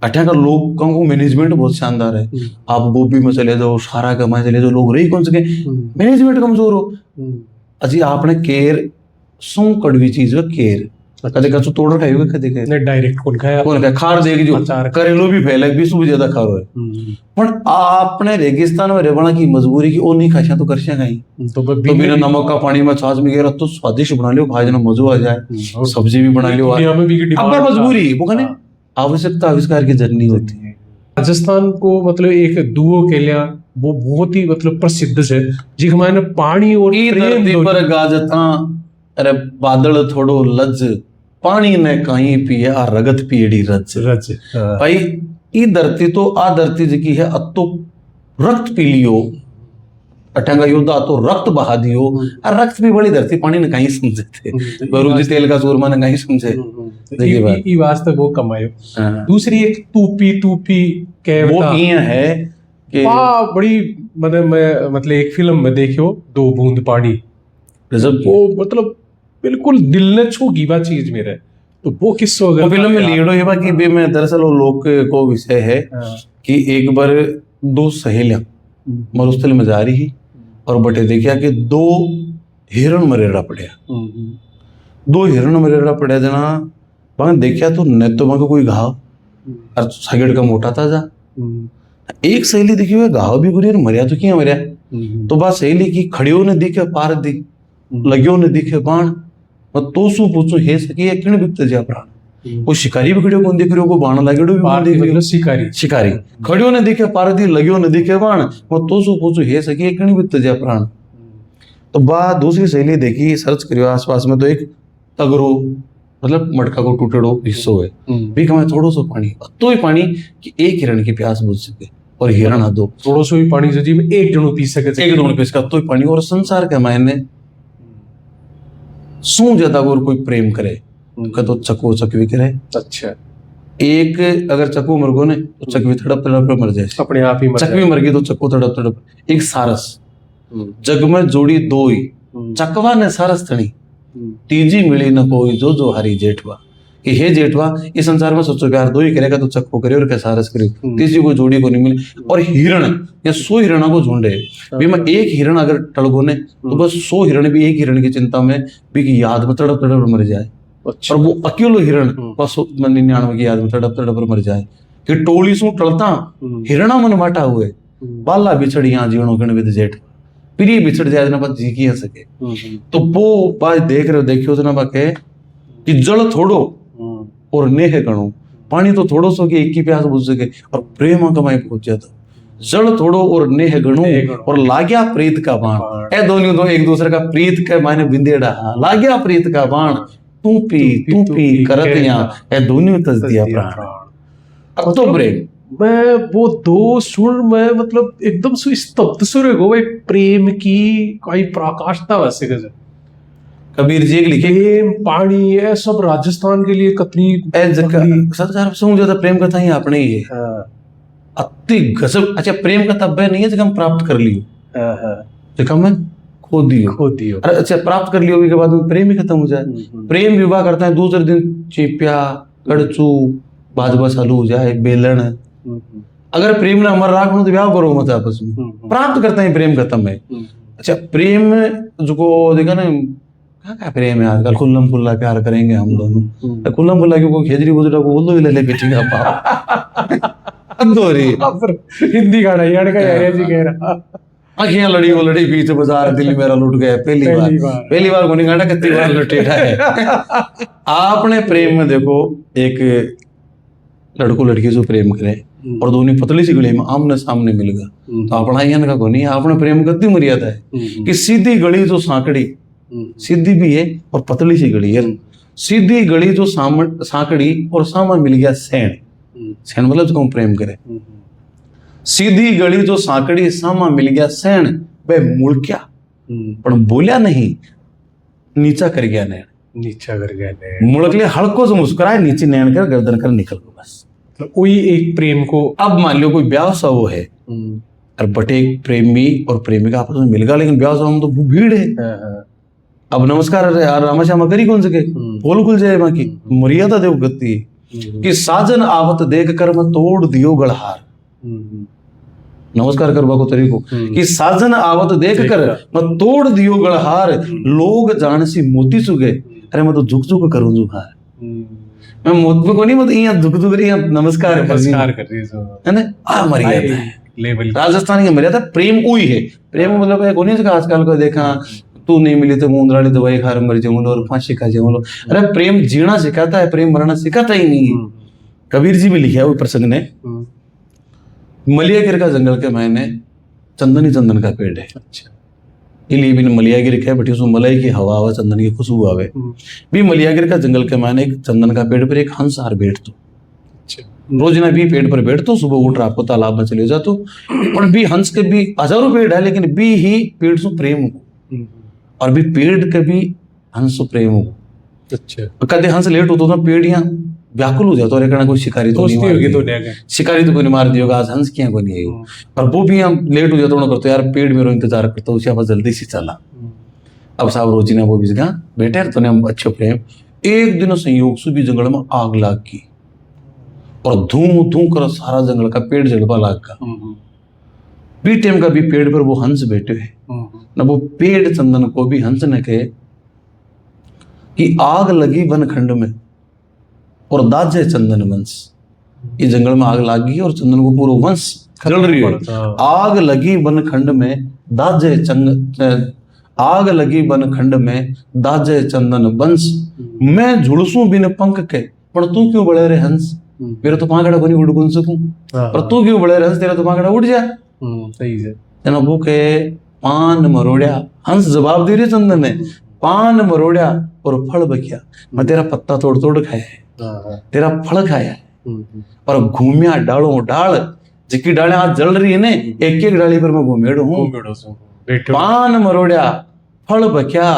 B: अठा का लोग को मैनेजमेंट बहुत शानदार है। आप बोबी में चले जाओ सारा कमाए चले जाओ लोग रही कौन सके मैनेजमेंट कमजोर हो। अजी आपने केयर सो कड़वी चीज है केयर कदे कछु तोड़ खाई होगा कदे के
A: नहीं डायरेक्ट कौन खाया
B: खार देगी जो करेलो भी फैले भी सुबह ज्यादा खारो है। पर आपने रेगिस्तान में रहना की मजबूरी की ओ नहीं खाशा तो करशा कहीं तो बिना नमक का पानी में छाछ में गिरा तो स्वादिष्ट बना लियो भाई जना मजो आ जाए और सब्जी भी बना लियो अब मजबूरी वो कहने आवश्यकता आविष्कार की जर्नी होती है।
A: राजस्थान को मतलब एक दुओ के लिया वो बहुत ही मतलब प्रसिद्ध है जी हमारे पानी और
B: प्रेम पर गाजता अरे बादल थोड़ो लज पानी ने कहीं पिया रगत पीड़ी रज
A: रज
B: भाई ई धरती तो आ धरती जी है अब तो रक्त पी लियो अठंगा योद्धा तो रक्त बहा दियो और रक्त भी बड़ी धरती पानी ने कहीं समझे थे बरूजी तेल का चूरमा ने कहीं समझे
A: देखिए वास्तव वो कमायो। दूसरी एक तूपी
B: वो ये है कि
A: बड़ी मतलब एक फिल्म में देखियो दो बूंद पानी वो मतलब बिल्कुल दिल ने छू गीवा चीज मेरे तो वो किस्सो अगर
B: फिल्म में लीडो ये कि बे में दरअसल वो लोग को विषय है कि एक बार दो सहेलियां मरुस्थल में जा रही और बटे देखिया कि दो हिरण मरेड़ा पड़िया दो हिरण मरेड़ा पड़िया जना वहां देखिया तो न तो वहां कोई घाव और सगड़ का मोटा था जा एक सहेली देखी हुई घाव भी गुरी मरिया तो क्या मरिया तो बात सहेली की खड़ियों ने दिखे पार दी लगियो ने दिखे बाण तो सु पूछो हे सकी है किण बिकते जा प्राण कोई शिकारी भी खड़ियो कौन देख रही हो को बाण लागेड़ो भी बाण देख
A: मतलब शिकारी
B: खड़ियो ने दिखे पार दी लगियो ने दिखे बाण तो सु पूछो हे सकी है किण बिकते जा प्राण। तो बा दूसरी सहेली देखी सर्च करियो आसपास में तो एक तगरो मतलब मटका को टूटेड़ो हिस्सो है भी कमाए थोड़ो सो पानी तो ही पानी कि एक हिरण की प्यास बुझ सके और हिरण आ दो
A: थोड़ो सो ही पानी से जी में एक जनो पी सके
B: एक जनो पी सके तो ही पानी। और संसार के मायने सू ज्यादा और कोई प्रेम करे का तो चकू चकवी करे।
A: अच्छा
B: एक अगर चकू मर गो ने तो चकवी तड़प तड़प मर जाए
A: अपने आप ही
B: चकवी मर गई तो चक्कू तड़प तड़प। एक सारस जग में जोड़ी दो ही चकवा ने सारस थणी तीजी मिली न कोई जो जो हरी जेठवा कि हे जेठवा इस संसार में सच्चो प्यार दो ही करेगा तो चक्को करे और क्या सारस करे तीसरी कोई जोड़ी को नहीं मिले। और हिरण या 100 हिरणा को झुंडे भी मैं एक हिरण अगर टड़गो ने तो बस 100 हिरण भी एक हिरण की चिंता में भी की याद में तड़प तड़प मर जाए। और वो अकेलो हिरण बस 99 की याद में तड़प तड़प मर जाए कि टोली सु टलता हिरणा मन बाटा हुए बाला बिछड़ी यहाँ जीवनों गण विद जेठ प्रिय बिछड़ जाए ना बस जी की सके। तो वो बात देख रहे हो देखियो तो ना बाके कि जल थोड़ो और नेह गणो पानी तो थोड़ो सो कि एक की प्यास बुझ सके और प्रेम कमाई पहुंच जाता जल थोड़ो और नेह गणो और लागया प्रीत का बाण ए दोनों दो एक दूसरे का प्रीत के मायने बिंदेड़ा लागया प्रीत का बाण तू पी करत यहाँ ए दोनों तज दिया प्राण। अब तो प्रेम
A: मैं वो दो सुर में मतलब एकदम से स्तब्ध सुर हो एक प्रेम की कोई प्रकाशता वैसे गजब
B: कबीर जी लिखे
A: प्रेम पानी ये सब राजस्थान के लिए कतनी
B: संसार से ज्यादा प्रेम कथा ही आपने ही है अति गजब। अच्छा प्रेम का तब नहीं है जब हम प्राप्त कर लियो जब हम खो दियो अरे अच्छा प्राप्त कर लियो के बाद प्रेम ही खत्म हो जाए। प्रेम विवाह करता है दूसरे दिन चिपिया गड़चू बाजबा चालू हो जाए बेलन अगर प्रेम ने अमर राख तो ब्याह करो मत आपस में, प्राप्त करते हैं प्रेम खत्म है। अच्छा प्रेम जो को देखा ना क्या प्रेम है आजकल, खुल्लम खुल्ला प्यार करेंगे हम दोनों, खुल्लम खुल्ला क्यों खेजरी गुजरा को बोल दो ले ले बेटी का बाप दो रही
A: हिंदी गाना यार का यार जी कह रहा
B: आखियां लड़ी वो लड़ी बीच बाजार दिल मेरा लुट गया पहली बार कोनी गाना कितनी बार लुटेरा है। आपने प्रेम में देखो एक लड़को लड़की से प्रेम करे और दोनों पतली सी गली में आमने सामने मिल गया तो अपना यहाँ का कोनी आपने प्रेम कितनी मर्यादा है कि सीधी गली जो सांकड़ी, सीधी भी है और पतली सी गली है, सीधी गली जो सांकड़ी और सामा मिल गया सैन, सैन मतलब जो प्रेम करे, सीधी गली जो सांकड़ी सामा मिल गया सैन वे मुड़क्या पर बोलिया नहीं, नीचा कर गया नैन,
A: नीचा कर गया नैन,
B: मुड़कले हड़को से मुस्कुराए नीचे नैन कर गर्दन कर निकल गया बस।
A: तो वही एक प्रेम को
B: अब मान लो कोई ब्याह सा वो है और बटे प्रेमी और प्रेमिका आपस में मिल गया, लेकिन ब्याह सा हम तो भीड़ है। अब नमस्कार यार रामा श्यामा करी कौन सके पोल खुल जाए बाकी मर्यादा देव गति कि साजन आवत देख कर मैं तोड़ दियो गढ़हार, नमस्कार करवा को तरीको कि साजन आवत देख कर मैं तोड़ दियो गढ़हार, लोग जान सी मोती सुगे अरे मैं तो झुक झुक करूं जुहार, मैं मोती को नहीं मतलब यहाँ झुक झुक रही नमस्कार कर रही है ना, आ मर्यादा है राजस्थान की मर्यादा। प्रेम वही है, प्रेम मतलब है कोनी से आजकल को देखा तू नहीं मिली तो मुंदराली दवाई खा मर जाऊंगा और फांसी खा जाऊंगा, अरे प्रेम जीना सिखाता है, प्रेम मरना सिखाता ही नहीं है। कबीर जी भी लिखा है वो प्रसंग ने, मलियागिर का जंगल के मैंने चंदन का पेड़ है, अच्छा इली भी मलियागिर है बटी उसमें मलाई की हवा आवा चंदन की खुशबू आवे, भी मलियागिर का जंगल के मैंने एक चंदन का पेड़ पर एक हंस हार बैठ तो, रोजना भी पेड़ पर बैठ तो सुबह उठ आपको तालाब में चले जातो, और भी हंस के भी हजारों पेड़ है लेकिन भी ही पेड़ से प्रेम हो और भी पेड़ के भी हंस से प्रेम हो। अच्छा कदे हंस लेट होता तो पेड़ यहाँ व्याकुल हो जाता है, कोई शिकारी तो नहीं शिकारी तो कोई नहीं मार दिया आज हंस क्या को नहीं है, और वो भी हम लेट हो जाता हूँ करते यार पेड़ मेरा इंतजार करता उसे आप जल्दी से चला। अब साहब रोजी ने वो भी कहा बेटे तो हम अच्छे प्रेम, एक दिन संयोग से भी जंगल में आग लाग गई और धूम धूम कर सारा जंगल का पेड़ जलवा लाग का, बी टाइम का भी पेड़ पर वो हंस बैठे है न, वो पेड़ चंदन को भी हंस ने कहे कि आग लगी वन खंड में और दाजे चंदन वंश, ये जंगल में आग लगी और चंदन को पूरा वंश जल रही है, आग लगी वन खंड में दाजे आग लगी वन खंड में दाजे चंदन वंश, मैं झुलसू बिन पंख के पर तू क्यों बड़े रे हंस, मेरा तो पांगड़ा को नहीं उड़ गुन सकूं पर तू क्यों बड़े रे हंस, तेरा तो पांगड़ा उड़ जा। सही है जना वो के पान मरोड़िया, हंस जवाब दे रहे चंदन ने, पान मरोड़िया और फल बकिया, मैं तेरा पत्ता तोड़ तोड़ खाया है, तेरा फल खाया है, और घूमिया डालों डाल जिकी डाले आज जल रही है ने एक एक डाली पर मैं घूमेड़ू हूँ, पान मरोड़िया फल बकिया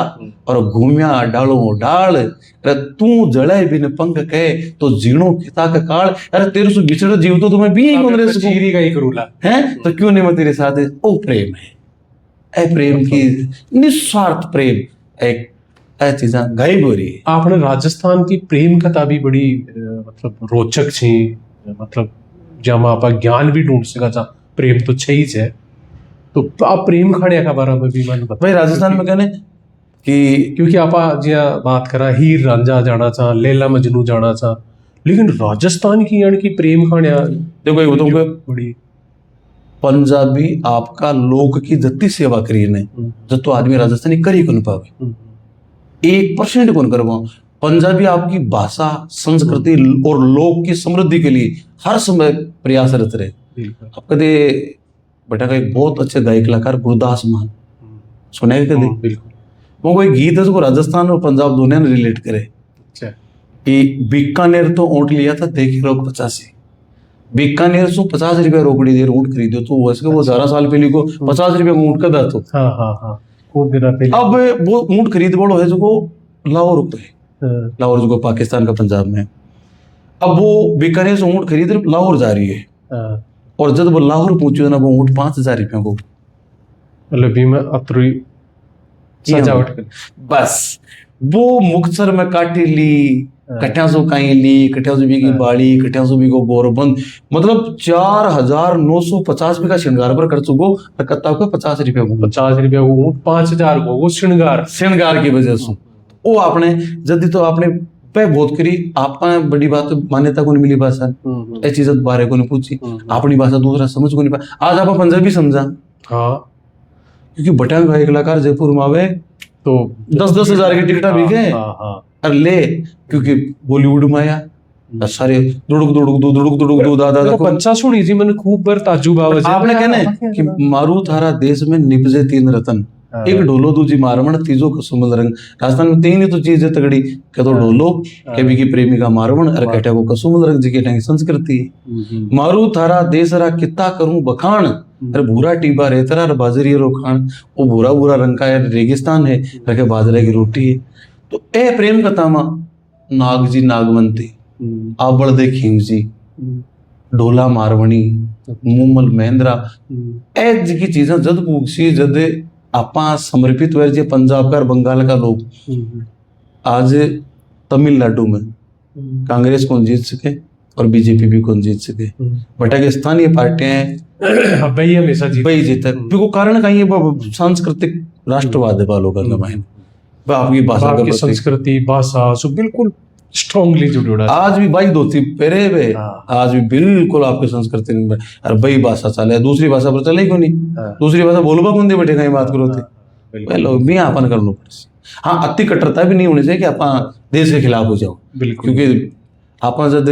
B: और घूमिया डालों डाल, अरे तू जड़े बिन पंख कहे तो जीणो खिता का काल, अरे तेरे से बिछड़ जीव तो तुम्हें भी ही रहे चीरी का ही करूला है तो क्यों नहीं मैं तेरे साथ है। ओ प्रेम है, ए प्रेम की निस्वार्थ प्रेम एक चीजा गायब हो रही है।
A: आपने राजस्थान की प्रेम कथा भी बड़ी मतलब रोचक छी, मतलब जब आप ज्ञान भी ढूंढ सका था, प्रेम तो छही है, तो आप प्रेम खाने का बारे में भी मन बता
B: भाई राजस्थान में कहने कि
A: क्योंकि आप जिया बात करा हीर रांझा जाना था, लैला मजनू जाना था, लेकिन राजस्थान की यानी कि प्रेम खाने
B: देखो वो तुमको
A: बड़ी
B: पंजाबी आपका लोक की जत्ती सेवा करी ने जो तो आदमी राजस्थानी करी को पावे 1% कौन करवा, पंजाबी आपकी भाषा संस्कृति और लोक की समृद्धि के लिए हर समय प्रयासरत रहे। आप कदे बेटा का एक बहुत अच्छे गायक कलाकार गुरदास मान सुने कदे, बिल्कुल वो कोई गीत है जो राजस्थान और पंजाब दोनों ने रिलेट करे। अच्छा कि बीकानेर तो ऊँट लिया था देखिए लोग 85, बीकानेर से 50 रुपया रोकड़ी दे ऊँट खरीदो तो वैसे वो 11 साल पहले को 50 रुपया ऊँट का था तो अब वो ऊँट खरीद बोलो है जो लाहौर पे, लाहौर जो पाकिस्तान का पंजाब में, अब वो बीकानेर से ऊँट खरीद लाहौर जा रही है और जब वो लाहौर पहुंची ना वो ऊँट 5,000 रुपया को सजावट बस वो मुक्तसर में काटी ली कट्या सो काई ली, कट्या सो भी की बाड़ी, कट्या सो भी को गोरबंद, मतलब 4,950 रुपये का श्रृंगार पर खर्च हो और कत्ता को 50 रुपया को
A: 50 रुपया वो 5,000 वो श्रृंगार
B: श्रृंगार की वजह से वो आपने जल्दी तो आपने पे बहुत करी आपने बड़ी बात मान्यता को नहीं मिली भाषा ए चीज बारे को नहीं पूछी अपनी भाषा दूसरा समझ को नहीं पाया। आज आप पंजाबी समझा
A: हाँ
B: क्योंकि बटांग भाई कलाकार जयपुर में आवे
A: तो
B: 10-10 हजार की टिकटा बिके
A: हाँ
B: और ले क्योंकि बॉलीवुड में आया और सारे दुड़ुक दादा
A: मेरा बच्चा सुनी जी मैंने खूब बार ताजुब आवाज
B: आपने कहने कि मारू थारा देश में निपजे 3 रतन, एक ढोलो दूजी मारवण तीजो कसुमल रंग। राजस्थान में 3 ही तो चीज है तगड़ी, के तो ढोलो के भी की प्रेमिका मारवण और कहटा को कसुमल रंग जी के ढंग संस्कृति मारू थारा देश रा कितना करूं बखान अरे भूरा टीबा रेतरा और बाजरी रोखान वो भूरा भूरा रंग का रेगिस्तान है रखे बाजरे की रोटी है। तो ए प्रेम कथा मा नाग जी नागवंती आबड़ दे खीम जी ढोला मारवणी मूमल महेंद्रा ए जी की चीजें जद पूछी जद आपा समर्पित हुए जे पंजाब का और बंगाल का लोग आज तमिलनाडु में कांग्रेस कौन जीत सके और बीजेपी भी कौन जीत सके बटा के स्थानीय पार्टियां
A: भाई हमेशा जीत
B: वही जीता क्योंकि कारण कहीं है वो सांस्कृतिक राष्ट्रवाद है वालों का माइंड आपकी भाषा
A: आपकी संस्कृति भाषा सब बिल्कुल स्ट्रांगली जुड़ा
B: आज भी भाई धोती पहरे हुए आज भी बिल्कुल आपकी संस्कृति में और भाई भाषा चले दूसरी भाषा पर चले क्यों नहीं दूसरी भाषा बोलबा कौन दे बैठे कहीं बात करो थे लोग भी अपन कर लो हाँ अति कट्टरता भी नहीं होनी चाहिए कि आप देश के खिलाफ हो जाओ क्योंकि आप जब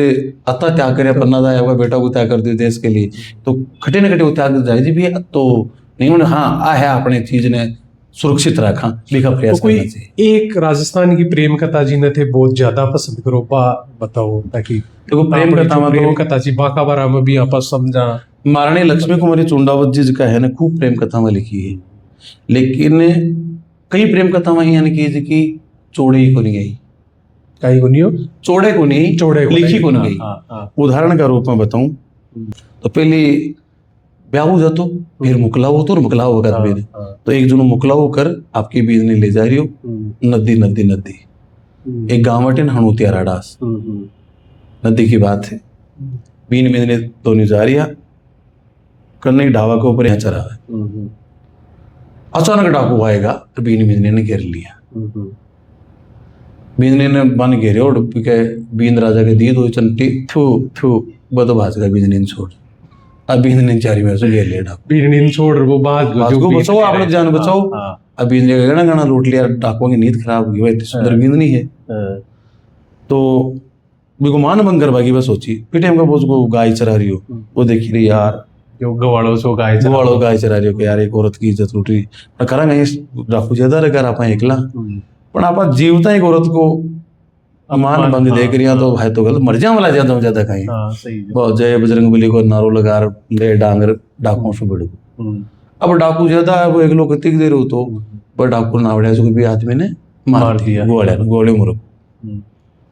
B: अता त्याग करे पन्ना था आपका बेटा को त्याग कर दियो देश के लिए तो खटे न खटे वो त्याग जाए जी भी तो नहीं होने हाँ आ है अपने चीज ने सुरक्षित रखा लिखा प्रयास
A: तो कोई
B: करना चाहिए।
A: एक राजस्थान की प्रेम कथा जी ने थे बहुत ज्यादा पसंद करो बताओ ताकि
B: देखो
A: प्रेम कथा जी बाका बारा में भी आप समझा
B: महारानी लक्ष्मी कुमारी चुंडावत जी का है ना खूब प्रेम कथा में लिखी है लेकिन कई प्रेम कथा में यानी कि चौड़े ही को नहीं गई
A: कहीं को नहीं हो
B: चौड़े को नहीं
A: चौड़े को
B: लिखी को नहीं गई। उदाहरण का रूप में बताऊं तो पहले ब्याह जातो फिर मुकलाव होतो और मुकलाव होगा फिर तो एक जुनो मुकलाव कर आपकी बीज ने ले जा रही हो नदी नदी नदी एक गांव है हणुतिया राडास नदी की बात है बीन में ने दोनों जा रही कन्ने ढावा के ऊपर यहाँ चरा है अचानक डाकू आएगा तो बीन मिजने ने घेर लिया बींदने ने बन घेरे और बींद राजा के दी दो चंटी थू थू बदो भाज का बींदने छोड़ अब बींदने चारी में से घेर लिया डाकू
A: बींदने छोड़ वो बाज
B: को बचाओ आप लोग जान बचाओ अब बींदने का गणा गणा लूट लिया डाकुओं की नींद खराब हुई वह सुंदर बींदनी है तो मेरे को मान बंद करवा की बस सोची फिर टाइम का बोझ को गाय चरा रही हो वो देखी रही यार
A: गवाड़ो सो गाय
B: चरा रही हो कि यार एक औरत की इज्जत लूट रही करा डाकू ज्यादा रखा आप एकला पण आप जीवता एक औरत को मान बंद देख रही तो भाई तो गलत मर जा वाला ज्यादा कहीं बहुत जय बजरंग बली को नारो लगा ले डांगर डाकुओं से बड़े अब डाकू ज्यादा है वो एक लोग कतिक दे रहे तो पर डाकू नावड़े जो भी आदमी ने मार दिया गोले मुर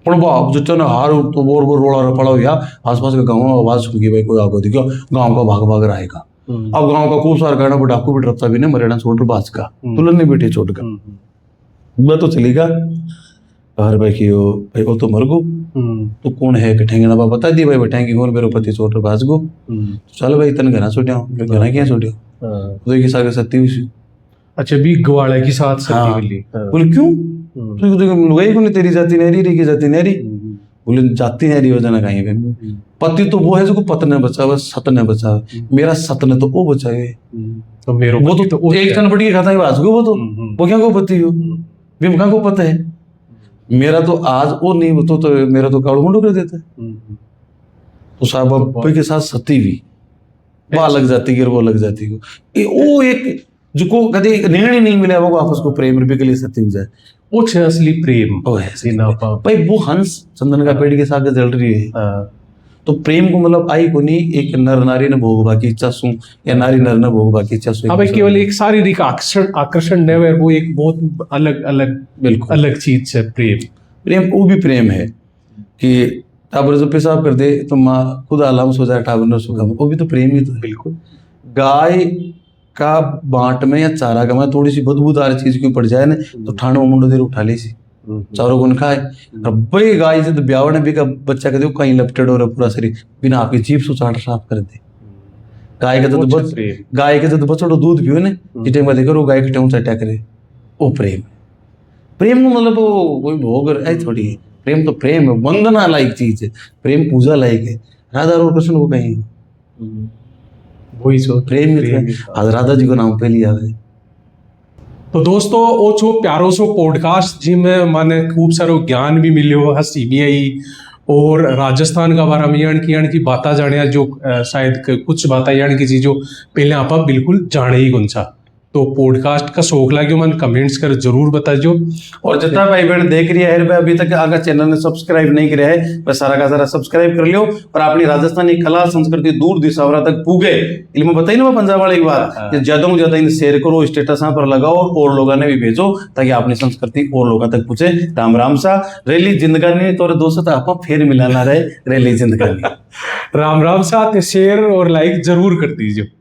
B: पण बाप जो ना हार तो बोर बोर रोड़ा पड़ा हो गया आसपास के गाँव में आवाज सुन गई भाई कोई आगे दिखा गाँव का भाग भाग रहेगा अब गाँव का खूब सारा कहना डाकू भी डरता भी नहीं मरेना छोड़ बाज का तुलन नहीं बेटे छोड़ का मैं तो चलेगा हर भाई की भाई को तो मर गो तो कौन है कठेंगे ना बता दी भाई बैठेंगे कौन मेरे पति छोट भाज गो चल भाई तन घना छोटिया घना क्या छोटिया तो एक सागे सत्ती हुई
A: अच्छा भी गवाड़ा की साथ सत्ती वाली
B: बोले क्यों तो लुगाई को नहीं तेरी जाति नहरी री की जाति नहरी बोले जाति नहरी हो जाना कहीं पे पति तो वो है जो पत ने बचावे सत ने बचावे मेरा सत ने तो वो बचावे
A: तो मेरे
B: वो तो एक जन पटी के खाता है भाज गो वो क्या को पति हो विमका को पता है मेरा तो आज वो नहीं तो मेरा तो काड़ू मुंडू कर देता है तो साहब के साथ सती भी वो अलग जाती की और वो अलग जाती को वो एक जो को कभी निर्णय नहीं मिला वो आपस को प्रेम रूपये के लिए सती हो जाए
A: वो छे असली प्रेम
B: वो है भाई वो हंस चंदन का पेड़ के साथ जल रही है तो प्रेम को मतलब आई को नहीं एक नर नारी ने भोगवा की इच्छा सू या नारी नर ने भोगवा की इच्छा सू
A: अब केवल एक शारीरिक आकर्षण नहीं है वो एक बहुत अलग अलग
B: बिल्कुल
A: अलग चीज है
B: प्रेम वो भी प्रेम है कि टाबर जो पेशाब कर दे तो माँ खुद आलाम सो जाए टाबर न सुखा वो भी तो प्रेम ही तो
A: बिल्कुल
B: गाय का बांट में या चारा का में थोड़ी सी बदबूदार चीज क्यों पड़ जाए ना तो ठाणो मुंडो देर उठा ले सी चारों गुण खाए और बड़ी गाय से ब्याह ने भी का बच्चा कहते कहीं लपटेड हो रहा पूरा शरीर बिना आपकी जीभ से चाट साफ कर दे गाय का
A: वो
B: तो
A: अच्छा प्रेम।
B: गाय के तो बच्चों दूध पियो ने इटे में देखो गाय के टेऊ चटा करे वो प्रेम प्रेम को मतलब वो कोई भोग है थोड़ी है। प्रेम तो प्रेम है वंदना लायक चीज है प्रेम पूजा लायक है राधा और कृष्ण को कहीं
A: वही सो
B: प्रेम में आज राधा जी को नाम पे लिया है
A: तो दोस्तों वो जो प्यारो सो पॉडकास्ट जिनमें माने खूब सारो ज्ञान भी मिलो हंसी भी आई और राजस्थान का बारे में यान की बातें जाने जो शायद कुछ बातें यान की चीजों पहले आप बिल्कुल जाने ही कौन सा तो पॉडकास्ट का शौक लगे मन कमेंट्स कर जरूर बताइयो
B: और जितना भाई बहन देख रही है अभी तक अगर चैनल ने सब्सक्राइब नहीं किया है बस सारा का सारा सब्सक्राइब कर लियो और अपनी राजस्थानी कला संस्कृति दूर दिशावरा तक पूगे इनमें बताई ना पंजाब वाली बात कि ज्यादा से ज्यादा इन शेयर करो स्टेटस पर लगाओ और लोगों ने भी भेजो ताकि अपनी संस्कृति और लोगों तक पूछे राम राम सा रैली जिंदगानी तो दोस्तों आप फिर मिलाना रहे रैली जिंदगानी
A: राम राम साथ शेयर और लाइक जरूर कर दीजिए।